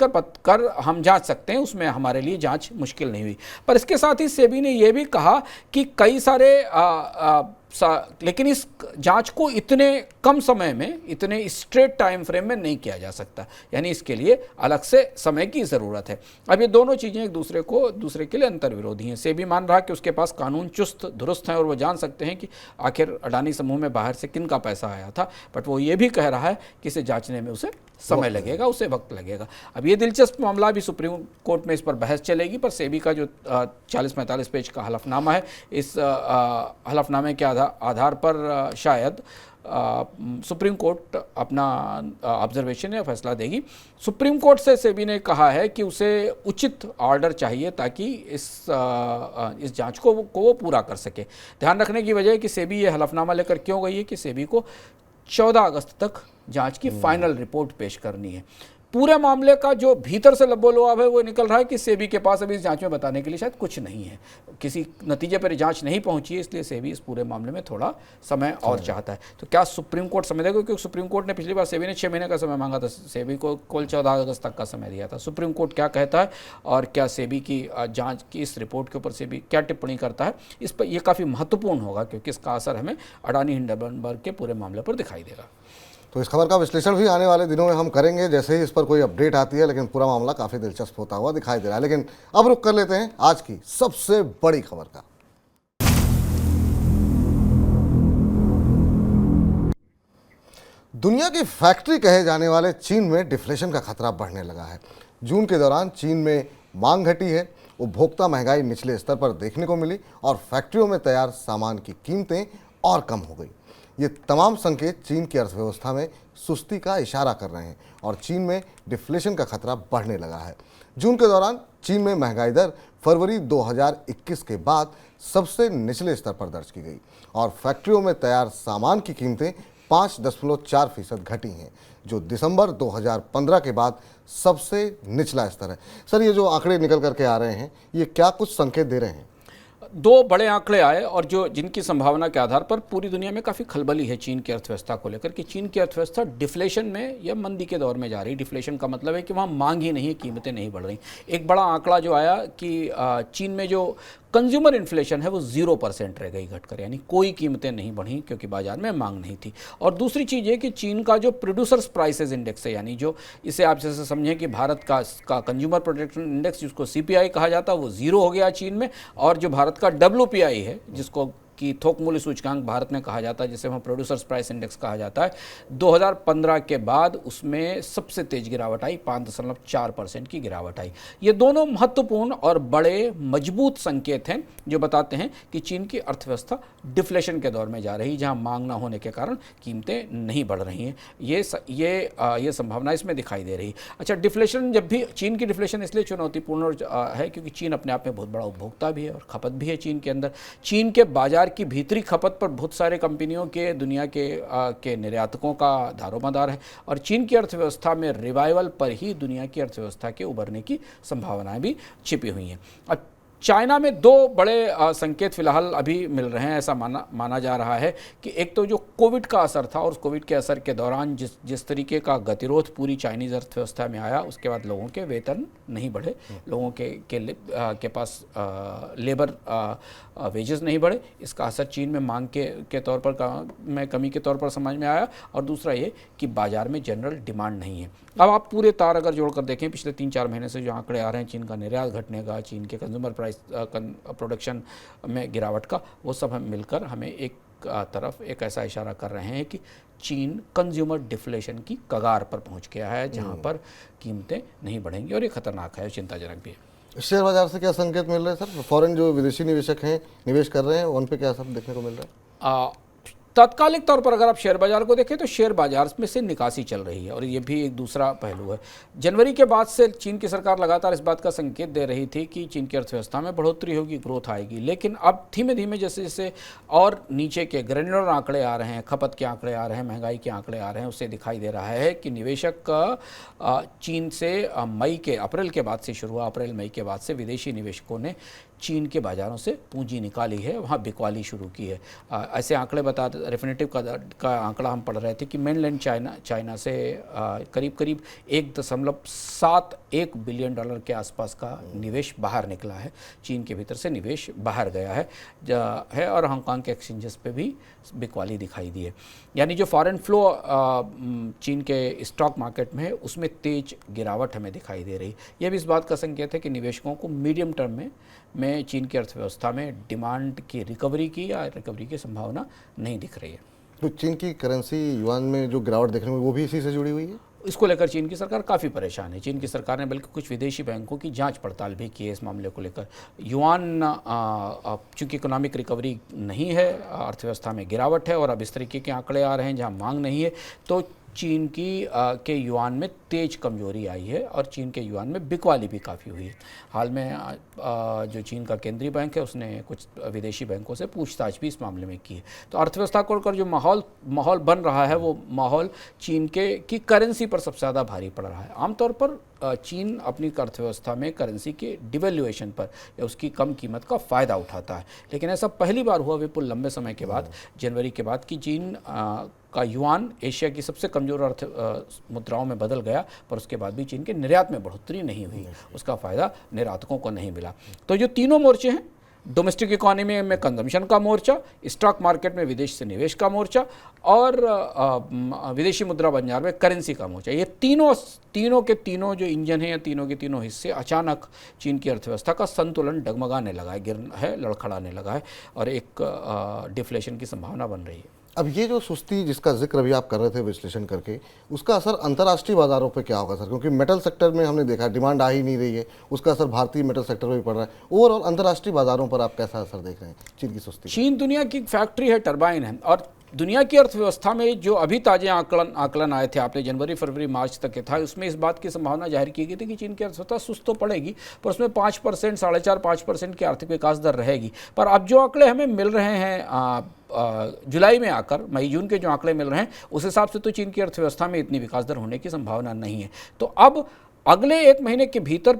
हम जांच सकते हैं, उसमें हमारे लिए जांच मुश्किल नहीं हुई। पर इसके साथ ही सेबी ने यह भी कहा कि कई सारे लेकिन इस जांच को इतने कम समय में, इतने स्ट्रेट टाइम फ्रेम में नहीं किया जा सकता, यानी इसके लिए अलग से समय की ज़रूरत है। अब ये दोनों चीज़ें एक दूसरे के लिए अंतर विरोधी हैं। सेबी मान रहा कि उसके पास कानून चुस्त दुरुस्त हैं और वो जान सकते हैं कि आखिर अडानी समूह में बाहर से किन का पैसा आया था, बट वो ये भी कह रहा है कि इसे जांचने में उसे समय लगेगा, उसे वक्त लगेगा। अब ये दिलचस्प मामला भी सुप्रीम कोर्ट में इस पर बहस चलेगी, पर सेबी का जो 40-45 पेज का हलफनामा है, इस हलफनामे के आधार पर शायद सुप्रीम कोर्ट अपना ऑब्जर्वेशन या फैसला देगी। सुप्रीम कोर्ट से सेबी ने कहा है कि उसे उचित ऑर्डर चाहिए ताकि इस जांच को वो पूरा कर सके। ध्यान रखने की वजह है कि सेबी ये हलफनामा लेकर क्यों गई है कि सेबी को 14 अगस्त तक जांच की फाइनल रिपोर्ट पेश करनी है। पूरे मामले का जो भीतर से लबोलुआब है वो निकल रहा है कि सेबी के पास अभी इस जांच में बताने के लिए शायद कुछ नहीं है, किसी नतीजे पर जांच नहीं पहुंची है, इसलिए सेबी इस पूरे मामले में थोड़ा समय और चाहता है। तो क्या सुप्रीम कोर्ट समय देगा? क्योंकि सुप्रीम कोर्ट ने पिछली बार सेबी ने 6 महीने का समय मांगा था, सेबी को कुल 14 अगस्त तक का समय दिया था। सुप्रीम कोर्ट क्या कहता है और क्या सेबी की जाँच की इस रिपोर्ट के ऊपर सेबी क्या टिप्पणी करता है, इस पर यह काफ़ी महत्वपूर्ण होगा क्योंकि इसका असर हमें अडानी हिंडनबर्ग के पूरे मामले पर दिखाई देगा। तो इस खबर का विश्लेषण भी आने वाले दिनों में हम करेंगे जैसे ही इस पर कोई अपडेट आती है, लेकिन पूरा मामला काफ़ी दिलचस्प होता हुआ दिखाई दे रहा है। लेकिन अब रुक कर लेते हैं आज की सबसे बड़ी खबर का। दुनिया की फैक्ट्री कहे जाने वाले चीन में डिफ्लेशन का खतरा बढ़ने लगा है। जून के दौरान चीन में मांग घटी है, उपभोक्ता महंगाई निचले स्तर पर देखने को मिली और फैक्ट्रियों में तैयार सामान की कीमतें और कम हो गई। ये तमाम संकेत चीन की अर्थव्यवस्था में सुस्ती का इशारा कर रहे हैं और चीन में डिफ्लेशन का खतरा बढ़ने लगा है। जून के दौरान चीन में महंगाई दर फरवरी 2021 के बाद सबसे निचले स्तर पर दर्ज की गई और फैक्ट्रियों में तैयार सामान की कीमतें 5.4% घटी हैं, जो दिसंबर 2015 के बाद सबसे निचला स्तर है। सर, ये जो आंकड़े निकल करके आ रहे हैं, ये क्या कुछ संकेत दे रहे हैं? दो बड़े आंकड़े आए और जिनकी संभावना के आधार पर पूरी दुनिया में काफ़ी खलबली है चीन की अर्थव्यवस्था को लेकर कि चीन की अर्थव्यवस्था डिफ्लेशन में या मंदी के दौर में जा रही। डिफ्लेशन का मतलब है कि वहाँ मांग ही नहीं है, कीमतें नहीं बढ़ रही। एक बड़ा आंकड़ा जो आया कि चीन में जो कंज्यूमर इन्फ्लेशन है वो 0% रह गई घटकर, यानी कोई कीमतें नहीं बढ़ी क्योंकि बाजार में मांग नहीं थी। और दूसरी चीज़ ये कि चीन का जो प्रोड्यूसर्स प्राइसेस इंडेक्स है, यानी जो इसे आप जैसे समझें कि भारत का कंज्यूमर प्रोडक्शन इंडेक्स जिसको CPI कहा जाता है वो 0 हो गया चीन में, और जो भारत का WPI है जिसको कि थोक मूल्य सूचकांक भारत में कहा जाता है, जिसे वहाँ प्रोड्यूसर्स प्राइस इंडेक्स कहा जाता है, 2015 के बाद उसमें सबसे तेज गिरावट आई, 5.4% की गिरावट आई। ये दोनों महत्वपूर्ण और बड़े मजबूत संकेत हैं जो बताते हैं कि चीन की अर्थव्यवस्था डिफ्लेशन के दौर में जा रही, जहाँ मांग ना होने के कारण कीमतें नहीं बढ़ रही हैं। ये संभावना इसमें दिखाई दे रही। अच्छा, डिफ्लेशन जब भी चीन की डिफ्लेशन इसलिए चुनौतीपूर्ण है क्योंकि चीन अपने आप में बहुत बड़ा उपभोक्ता भी है और खपत भी है चीन के अंदर। चीन के बाजार की भीतरी खपत पर बहुत सारे कंपनियों के दुनिया के निर्यातकों का दारोमदार है और चीन की अर्थव्यवस्था में रिवाइवल पर ही दुनिया की अर्थव्यवस्था के उभरने की संभावनाएं भी छिपी हुई हैं। अब चाइना में दो बड़े संकेत फिलहाल अभी मिल रहे हैं। ऐसा माना जा रहा है कि एक तो जो कोविड का असर था और उस कोविड के असर के दौरान जिस तरीके का गतिरोध पूरी चाइनीज़ अर्थव्यवस्था में आया, उसके बाद लोगों के वेतन नहीं बढ़े, लोगों के पास लेबर वेजेस नहीं बढ़े। इसका असर चीन में मांग के तौर पर कमी के तौर पर समझ में आया। और दूसरा ये कि बाज़ार में जनरल डिमांड नहीं है। अब आप पूरे तार अगर जोड़कर देखें, पिछले 3-4 महीने से जो आंकड़े आ रहे हैं चीन का निर्यात घटने का, चीन के कंज्यूमर प्राइस प्रोडक्शन में गिरावट का, वो सब हम मिलकर हमें एक तरफ एक ऐसा इशारा कर रहे हैं कि चीन कंज्यूमर डिफ्लेशन की कगार पर पहुंच गया है, जहां पर कीमतें नहीं बढ़ेंगी और ये खतरनाक है, चिंताजनक भी है। शेयर बाजार से क्या संकेत मिल रहे हैं सर? फॉरेन जो विदेशी निवेशक हैं निवेश कर रहे हैं, उन पे क्या असर देखने को मिल रहा है? तात्कालिक तौर पर अगर आप शेयर बाजार को देखें तो शेयर बाजार में से निकासी चल रही है, और ये भी एक दूसरा पहलू है। जनवरी के बाद से चीन की सरकार लगातार इस बात का संकेत दे रही थी कि चीन की अर्थव्यवस्था में बढ़ोतरी होगी, ग्रोथ आएगी, लेकिन अब धीमे धीमे जैसे जैसे और नीचे के ग्रेनुलर आंकड़े आ रहे हैं, खपत के आंकड़े आ रहे हैं, महंगाई के आंकड़े आ रहे हैं, उससे दिखाई दे रहा है कि निवेशक चीन से अप्रैल के बाद से शुरू हुआ, अप्रैल मई के बाद से विदेशी निवेशकों ने चीन के बाज़ारों से पूंजी निकाली है, वहाँ बिकवाली शुरू की है। ऐसे आंकड़े रेफिनेटिव का आंकड़ा हम पढ़ रहे थे कि मेनलैंड चाइना से करीब करीब 1.71 बिलियन डॉलर के आसपास का निवेश बाहर निकला है, चीन के भीतर से निवेश बाहर गया है और हांगकांग के एक्सचेंजेस पे भी बिकवाली दिखाई दी है। यानी जो फॉरेन फ्लो चीन के स्टॉक मार्केट में है उसमें तेज गिरावट हमें दिखाई दे रही। यह भी इस बात का संकेत है कि निवेशकों को मीडियम टर्म में चीन की अर्थव्यवस्था में डिमांड की रिकवरी की संभावना नहीं दिख रही है। तो चीन की करेंसी युआन में जो गिरावट देखने में वो भी इसी से जुड़ी हुई है? इसको लेकर चीन की सरकार काफ़ी परेशान है। चीन की सरकार ने बल्कि कुछ विदेशी बैंकों की जांच पड़ताल भी की है इस मामले को लेकर। युआन चूँकि इकोनॉमिक रिकवरी नहीं है, अर्थव्यवस्था में गिरावट है और अब इस तरीके के आंकड़े आ रहे हैं जहां मांग नहीं है, तो चीन के युआन में तेज कमजोरी आई है और चीन के युआन में बिकवाली भी काफ़ी हुई है। हाल में जो चीन का केंद्रीय बैंक है उसने कुछ विदेशी बैंकों से पूछताछ भी इस मामले में की है। तो अर्थव्यवस्था को लेकर जो माहौल बन रहा है वो माहौल चीन की करेंसी पर सबसे ज़्यादा भारी पड़ रहा है। आमतौर पर चीन अपनी अर्थव्यवस्था में करेंसी के डिवैल्यूएशन पर या उसकी कम कीमत का फ़ायदा उठाता है, लेकिन ऐसा पहली बार हुआ विपुल लंबे समय के बाद, जनवरी के बाद, कि चीन का युआन एशिया की सबसे कमज़ोर मुद्राओं में बदल गया, पर उसके बाद भी चीन के निर्यात में बढ़ोतरी नहीं हुई, उसका फ़ायदा निर्यातकों को नहीं मिला। तो जो तीनों मोर्चे हैं, डोमेस्टिक इकोनॉमी में कंजम्पशन का मोर्चा, स्टॉक मार्केट में विदेश से निवेश का मोर्चा और विदेशी मुद्रा बाजार में करेंसी का मोर्चा, ये तीनों के तीनों जो इंजन हैं या तीनों के तीनों हिस्से अचानक चीन की अर्थव्यवस्था का संतुलन डगमगाने लगा है, लड़खड़ाने लगा है और एक डिफ्लेशन की संभावना बन रही है। अब ये जो सुस्ती जिसका जिक्र अभी आप कर रहे थे विश्लेषण करके, उसका असर अंतर्राष्ट्रीय बाजारों पे क्या होगा सर? क्योंकि मेटल सेक्टर में हमने देखा डिमांड आ ही नहीं रही है, उसका असर भारतीय मेटल सेक्टर में भी पड़ रहा है। ओवरऑल अंतर्राष्ट्रीय बाजारों पर आप कैसा असर देख रहे हैं चीन की सुस्ती? चीन दुनिया की फैक्ट्री है, टरबाइन है, और दुनिया की अर्थव्यवस्था में जो अभी ताजे आकलन आए थे, आपने जनवरी फरवरी मार्च तक के था, उसमें इस बात की संभावना जाहिर की गई थी कि चीन की अर्थव्यवस्था सुस्त तो पड़ेगी पर उसमें 5%, 4.5-5% की आर्थिक विकास दर रहेगी। पर अब जो आंकड़े हमें मिल रहे हैं जुलाई में आकर, मई जून के जो आंकड़े मिल रहे हैं, उस हिसाब से तो चीन की अर्थव्यवस्था में इतनी विकास दर होने की संभावना नहीं है। तो अब अगले 1 महीने के भीतर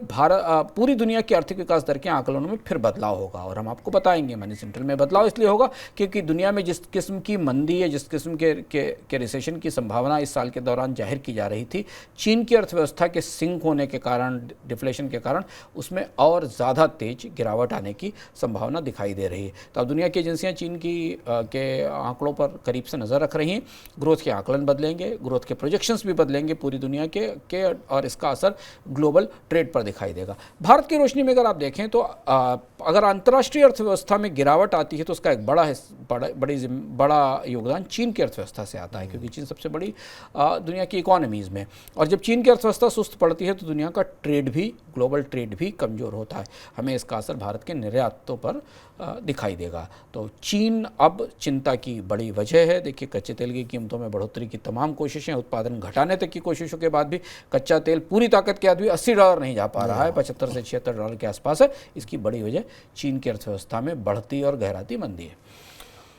पूरी दुनिया की आर्थिक विकास दर के आकलनों में फिर बदलाव होगा और हम आपको बताएंगे। मनी सेंट्रल में बदलाव इसलिए होगा क्योंकि दुनिया में जिस किस्म की मंदी है, जिस किस्म के रिसेशन की संभावना इस साल के दौरान जाहिर की जा रही थी, चीन की अर्थव्यवस्था के सिंक होने के कारण, डिफ्लेशन के कारण, उसमें और ज़्यादा तेज गिरावट आने की संभावना दिखाई दे रही है। तो अब दुनिया की एजेंसियाँ चीन के आंकड़ों पर करीब से नज़र रख रही हैं। ग्रोथ के आकलन बदलेंगे, ग्रोथ के प्रोजेक्शंस भी बदलेंगे पूरी दुनिया के और इसका असर ग्लोबल ट्रेड पर दिखाई देगा। भारत की रोशनी में अगर आप देखें तो अगर अंतर्राष्ट्रीय अर्थव्यवस्था में गिरावट आती है तो उसका एक बड़ा योगदान चीन की अर्थव्यवस्था से आता है, क्योंकि चीन सबसे बड़ी दुनिया की इकोनॉमीज़ में, और जब चीन की अर्थव्यवस्था सुस्त पड़ती है तो दुनिया का ट्रेड भी, ग्लोबल ट्रेड भी कमज़ोर होता है। हमें इसका असर भारत के निर्यातों पर दिखाई देगा। तो चीन अब चिंता की बड़ी वजह है। देखिए, कच्चे तेल की कीमतों में बढ़ोतरी की तमाम कोशिशें, उत्पादन घटाने तक की कोशिशों के बाद भी कच्चा तेल पूरी ताकत के बाद भी $80 नहीं जा पा रहा है, $75 से $76 के आसपास है। इसकी बड़ी वजह चीन की अर्थव्यवस्था में बढ़ती और गहराती मंदी है।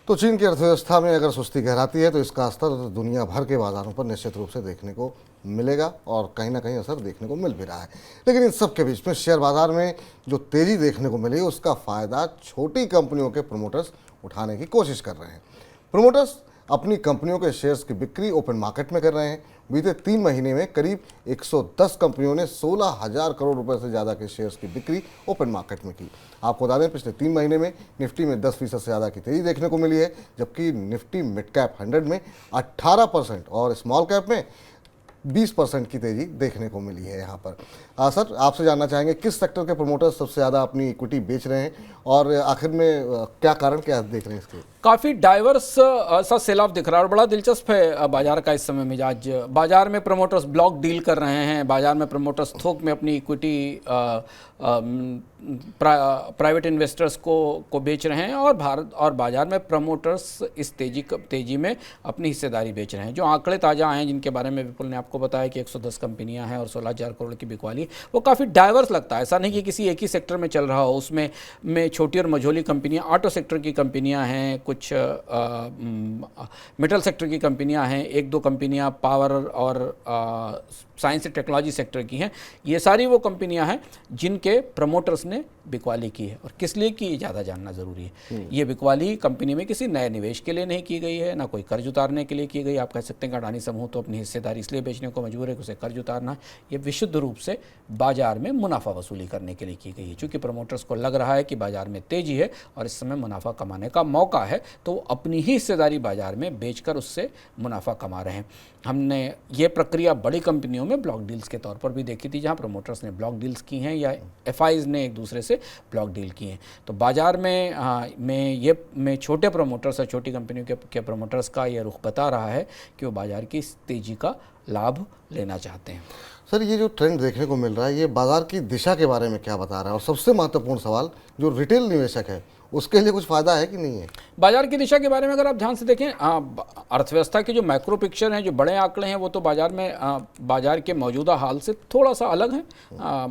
तो चीन की अर्थव्यवस्था में अगर सुस्ती गहराती है तो इसका असर दुनिया भर के बाजारों पर निश्चित रूप से देखने को मिलेगा और कहीं ना कहीं असर देखने को मिल भी रहा है। लेकिन इन सब के बीच में शेयर बाजार में जो तेज़ी देखने को मिली उसका फ़ायदा छोटी कंपनियों के प्रमोटर्स उठाने की कोशिश कर रहे हैं। प्रमोटर्स अपनी कंपनियों के शेयर्स की बिक्री ओपन मार्केट में कर रहे हैं। बीते 3 महीने में करीब 110 कंपनियों ने 16,000 करोड़ रुपए से ज़्यादा के शेयर्स की बिक्री ओपन मार्केट में की। आपको बता दें, पिछले 3 महीने में निफ्टी में 10% से ज़्यादा की तेज़ी देखने को मिली है, जबकि निफ्टी मिड कैप 100 में 18% और स्मॉल कैप में 20% की तेज़ी देखने को मिली है। यहाँ पर सर, आपसे जानना चाहेंगे किस सेक्टर के प्रमोटर्स सबसे ज़्यादा अपनी इक्विटी बेच रहे हैं और आखिर में क्या कारण क्या देख रहे हैं इसके? काफ़ी डाइवर्स सा सेल ऑफ दिख रहा है और बड़ा दिलचस्प है बाजार का इस समय मिजाज। बाजार में प्रमोटर्स ब्लॉक डील कर रहे हैं, बाजार में प्रमोटर्स थोक में अपनी इक्विटी प्राइवेट इन्वेस्टर्स को बेच रहे हैं और बाजार में प्रमोटर्स इस तेजी में अपनी हिस्सेदारी बेच रहे हैं। जो आंकड़े ताज़ा आए हैं जिनके बारे में विपुल ने आपको बताया कि 110 कंपनियां हैं और 16,000 करोड़ की बिकवाली, वो काफ़ी डाइवर्स लगता है। ऐसा नहीं कि किसी एक ही सेक्टर में चल रहा हो, उसमें छोटी और मझोली कंपनियां, ऑटो सेक्टर की कंपनियां हैं, कुछ मेटल सेक्टर की कंपनियां हैं, एक दो कंपनियां पावर और साइंस एंड टेक्नोलॉजी सेक्टर की हैं। ये सारी वो कंपनियां हैं जिनके प्रमोटर्स ने बिकवाली की है और किस लिए की, ज़्यादा जानना ज़रूरी है। ये बिकवाली कंपनी में किसी नए निवेश के लिए नहीं की गई है, ना कोई कर्ज उतारने के लिए की गई। आप कह सकते हैं कि अडानी समूह तो अपनी हिस्सेदारी इसलिए बेचने को मजबूर है कि उसे कर्ज उतारना है। ये विशुद्ध रूप से बाजार में मुनाफा वसूली करने के लिए की गई है। चूँकि प्रमोटर्स को लग रहा है कि बाजार में तेजी है और इस समय मुनाफा कमाने का मौका है, तो वो अपनी ही हिस्सेदारी बाजार में बेचकर उससे मुनाफा कमा रहे हैं। हमने ये प्रक्रिया बड़ी कंपनियों में ब्लॉक डील्स के तौर पर भी देखी थी, जहां प्रमोटर्स ने ब्लॉक डील्स की हैं या एफआईज ने एक दूसरे से ब्लॉक डील की हैं। तो बाजार में छोटे प्रमोटर्स और छोटी कंपनियों के प्रमोटर्स का ये रुख बता रहा है कि वो बाजार की इस तेजी का लाभ लेना चाहते हैं। सर, ये जो ट्रेंड देखने को मिल रहा है, ये बाजार की दिशा के बारे में क्या बता रहा है? और सबसे महत्वपूर्ण सवाल, जो रिटेल निवेशक है उसके लिए कुछ फ़ायदा है कि नहीं है? बाजार की दिशा के बारे में अगर आप ध्यान से देखें, अर्थव्यवस्था के जो मैक्रो पिक्चर हैं, जो बड़े आंकड़े हैं, वो तो बाजार के मौजूदा हाल से थोड़ा सा अलग हैं।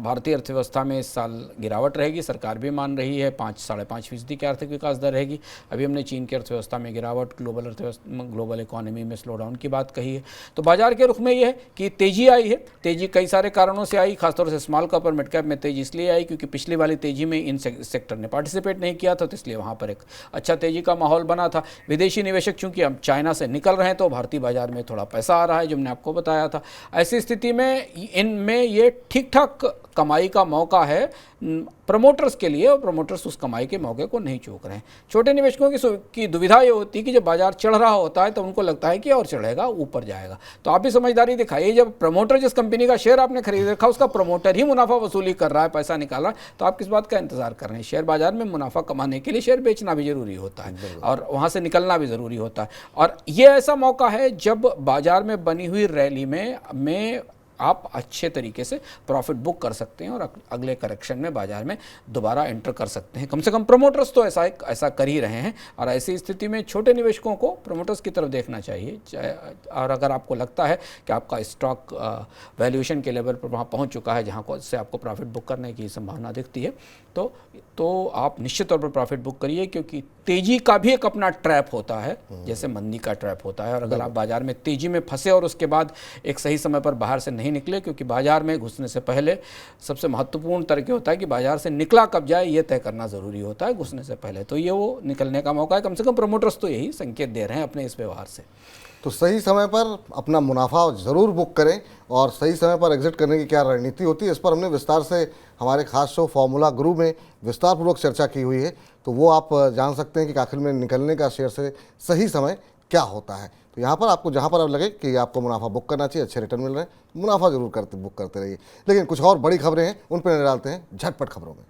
भारतीय अर्थव्यवस्था में इस साल गिरावट रहेगी, सरकार भी मान रही है 5-5.5% की आर्थिक विकास दर रहेगी। अभी हमने चीन की अर्थव्यवस्था में गिरावट, ग्लोबल इकोनॉमी में स्लो डाउन की बात कही है। तो बाजार के रुख में ये है कि तेजी आई है। तेजी कई सारे कारणों से आई, खासतौर से स्मॉल कैप और मिड कैप में तेजी इसलिए आई क्योंकि पिछली वाली तेजी में इन सेक्टर ने पार्टिसिपेट नहीं किया था, तो इसलिए वहाँ पर एक अच्छा तेजी का माहौल बना था। विदेशी निवेशक चूंकि अब चाइना से निकल रहे हैं, तो भारतीय बाजार में थोड़ा पैसा आ रहा है, जो मैंने आपको बताया था। ऐसी स्थिति में इनमें ये ठीक ठाक कमाई का मौका है प्रमोटर्स के लिए, और प्रमोटर्स उस कमाई के मौके को नहीं चूक रहे हैं। छोटे निवेशकों की दुविधा ये होती है कि जब बाजार चढ़ रहा होता है तो उनको लगता है कि और चढ़ेगा, ऊपर जाएगा। तो आप भी समझदारी दिखाइए, जब प्रमोटर जिस कंपनी का शेयर आपने खरीद रखा, उसका प्रमोटर ही मुनाफा वसूली कर रहा है, पैसा निकाल रहा है, तो आप किस बात का इंतजार कर रहे हैं? शेयर बाजार में मुनाफा कमाने के लिए शेयर बेचना भी जरूरी होता है और वहाँ से निकलना भी ज़रूरी होता है। और ये ऐसा मौका है जब बाजार में बनी हुई रैली में आप अच्छे तरीके से प्रॉफिट बुक कर सकते हैं और अगले करेक्शन में बाजार में दोबारा एंटर कर सकते हैं। कम से कम प्रमोटर्स तो ऐसा कर ही रहे हैं, और ऐसी स्थिति में छोटे निवेशकों को प्रमोटर्स की तरफ देखना चाहिए। और अगर आपको लगता है कि आपका स्टॉक वैल्यूएशन के लेवल पर वहाँ पहुँच चुका है जहाँ से आपको प्रॉफिट बुक करने की संभावना दिखती है, तो आप निश्चित तौर पर प्रॉफिट बुक करिए, क्योंकि तेजी का भी एक अपना ट्रैप होता है, जैसे मंदी का ट्रैप होता है। और अगर आप बाजार में तेजी में फंसे और उसके बाद एक सही समय पर बाहर से नहीं निकले, क्योंकि बाजार में घुसने से पहले सबसे महत्वपूर्ण तर्क होता है कि बाजार से निकला कब जाए, ये तय करना ज़रूरी होता है घुसने से पहले। तो ये वो निकलने का मौका है। कम से कम प्रमोटर्स तो यही संकेत दे रहे हैं अपने इस व्यवहार से। तो सही समय पर अपना मुनाफा ज़रूर बुक करें, और सही समय पर एग्जिट करने की क्या रणनीति होती है, इस पर हमने विस्तार से हमारे खास शो फॉर्मूला गुरु में विस्तारपूर्वक चर्चा की हुई है। तो वो आप जान सकते हैं कि आखिर में निकलने का शेयर से सही समय क्या होता है। तो यहाँ पर आपको जहाँ पर अब लगे कि आपको मुनाफा बुक करना चाहिए, अच्छे रिटर्न मिल रहे हैं, मुनाफा जरूर बुक करते रहिए। लेकिन कुछ और बड़ी खबरें हैं, उन पर डालते हैं झटपट खबरों में।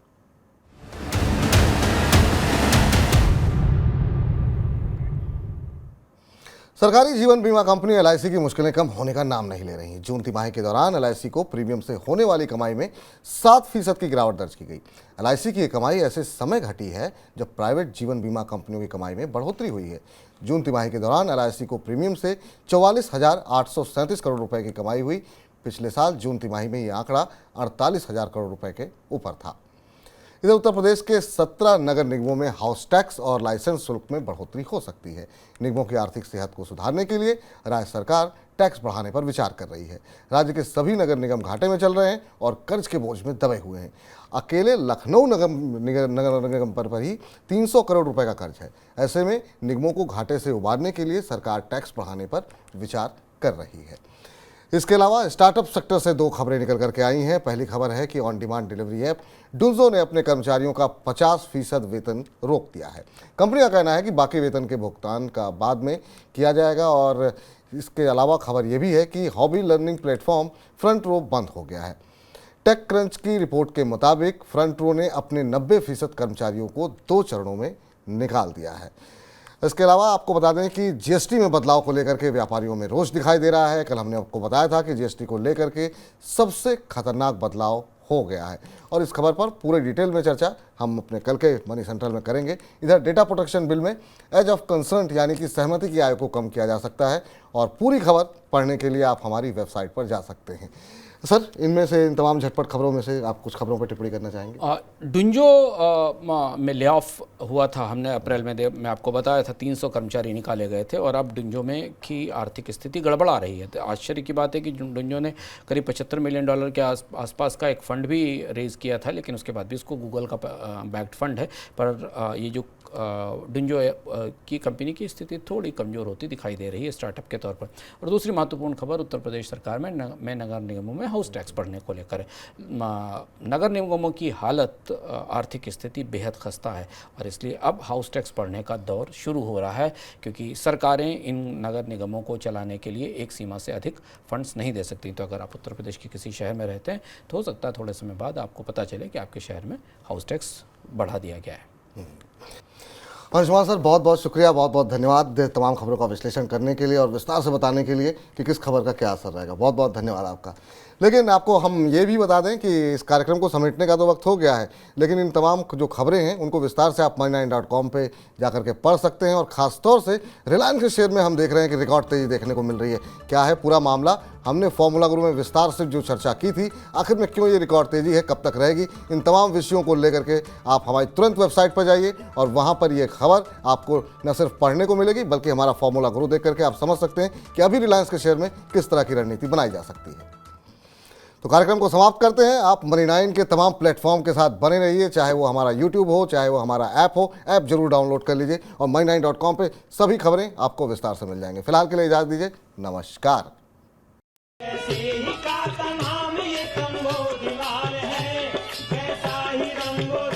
सरकारी जीवन बीमा कंपनी एलआईसी की मुश्किलें कम होने का नाम नहीं ले रही। जून तिमाही के दौरान एलआईसी को प्रीमियम से होने वाली कमाई में 7% की गिरावट दर्ज की गई। एलआईसी की ये कमाई ऐसे समय घटी है जब प्राइवेट जीवन बीमा कंपनियों की कमाई में बढ़ोतरी हुई है। जून तिमाही के दौरान एलआईसी को प्रीमियम से 44,837 करोड़ रुपए की कमाई हुई। पिछले साल जून तिमाही में ये आंकड़ा 48,000 करोड़ रुपए के ऊपर था। इधर उत्तर प्रदेश के 17 नगर निगमों में हाउस टैक्स और लाइसेंस शुल्क में बढ़ोतरी हो सकती है। निगमों की आर्थिक सेहत को सुधारने के लिए राज्य सरकार टैक्स बढ़ाने पर विचार कर रही है। राज्य के सभी नगर निगम घाटे में चल रहे हैं और कर्ज के बोझ में दबे हुए हैं। अकेले लखनऊ नगर निगम पर ही 300 करोड़ रुपए का कर्ज है। ऐसे में निगमों को घाटे से उबारने के लिए सरकार टैक्स बढ़ाने पर विचार कर रही है। इसके अलावा स्टार्टअप सेक्टर से 2 खबरें निकल करके आई हैं। पहली खबर है कि on demand delivery app Dunzo ने अपने कर्मचारियों का 50% वेतन रोक दिया है। कंपनी का कहना है कि बाकी वेतन के भुगतान का बाद में किया जाएगा। और इसके अलावा खबर यह भी है कि hobby learning platform front row बंद हो गया है। टेक क्रंच की रिपोर्ट के मुताबिक फ्रंट रो ने अपने 90% कर्मचारियों को 2 चरणों में निकाल दिया है। इसके अलावा आपको बता दें कि जीएसटी में बदलाव को लेकर के व्यापारियों में रोष दिखाई दे रहा है। कल हमने आपको बताया था कि जीएसटी को लेकर के सबसे खतरनाक बदलाव हो गया है और इस खबर पर पूरे डिटेल में चर्चा हम अपने कल के मनी सेंट्रल में करेंगे। इधर डेटा प्रोटेक्शन बिल में एज ऑफ कंसर्न यानी कि सहमति की आयु को कम किया जा सकता है और पूरी खबर पढ़ने के लिए आप हमारी वेबसाइट पर जा सकते हैं। सर, इनमें से इन तमाम झटपट खबरों में से आप कुछ खबरों पर टिप्पणी करना चाहेंगे? डुंजो में ले ऑफ हुआ था, हमने अप्रैल में मैं आपको बताया था 300 कर्मचारी निकाले गए थे और अब डुंजो में की आर्थिक स्थिति गड़बड़ा रही है। तो आश्चर्य की बात है कि डुंजो ने करीब $75 मिलियन के आसपास का एक फ़ंड भी रेज़ किया था, लेकिन उसके बाद भी इसको गूगल का बैक्ड फंड है। पर ये जो डुंजो की कंपनी की स्थिति थोड़ी कमज़ोर होती दिखाई दे रही है स्टार्टअप के तौर पर। और दूसरी महत्वपूर्ण खबर उत्तर प्रदेश सरकार में नगर निगमों में हाउस टैक्स बढ़ने को लेकर है। नगर निगमों की हालत, आर्थिक स्थिति बेहद खस्ता है और इसलिए अब हाउस टैक्स बढ़ने का दौर शुरू हो रहा है, क्योंकि सरकारें इन नगर निगमों को चलाने के लिए एक सीमा से अधिक फंड्स नहीं दे सकती। तो अगर आप उत्तर प्रदेश के किसी शहर में रहते हैं तो हो सकता है थोड़े समय बाद आपको पता चले कि आपके शहर में हाउस टैक्स बढ़ा दिया गया है। अंशुमान सर, बहुत बहुत शुक्रिया, बहुत बहुत धन्यवाद तमाम खबरों का विश्लेषण करने के लिए और विस्तार से बताने के लिए कि किस खबर का क्या असर रहेगा। बहुत बहुत धन्यवाद आपका। लेकिन आपको हम ये भी बता दें कि इस कार्यक्रम को समेटने का तो वक्त हो गया है, लेकिन इन तमाम जो खबरें हैं उनको विस्तार से आप money9.com पे जाकर के पढ़ सकते हैं। और ख़ास तौर से रिलायंस के शेयर में हम देख रहे हैं कि रिकॉर्ड तेज़ी देखने को मिल रही है। क्या है पूरा मामला, हमने फॉर्मूला गुरु में विस्तार से जो चर्चा की थी, आखिर में क्यों ये रिकॉर्ड तेज़ी है, कब तक रहेगी, इन तमाम विषयों को लेकर के आप हमारी तुरंत वेबसाइट पर जाइए और वहाँ पर ये खबर आपको न सिर्फ पढ़ने को मिलेगी बल्कि हमारा फॉर्मूला गुरु देख करके आप समझ सकते हैं कि अभी रिलायंस के शेयर में किस तरह की रणनीति बनाई जा सकती है। तो कार्यक्रम को समाप्त करते हैं। आप मनी9 के तमाम प्लेटफॉर्म के साथ बने रहिए, चाहे वो हमारा यूट्यूब हो, चाहे वो हमारा ऐप हो। ऐप जरूर डाउनलोड कर लीजिए और money9.com पे सभी खबरें आपको विस्तार से मिल जाएंगे। फिलहाल के लिए इजाजत दीजिए, नमस्कार। ऐसे ही का तमाम ये तंगो दीवार है, कैसा ही रंगो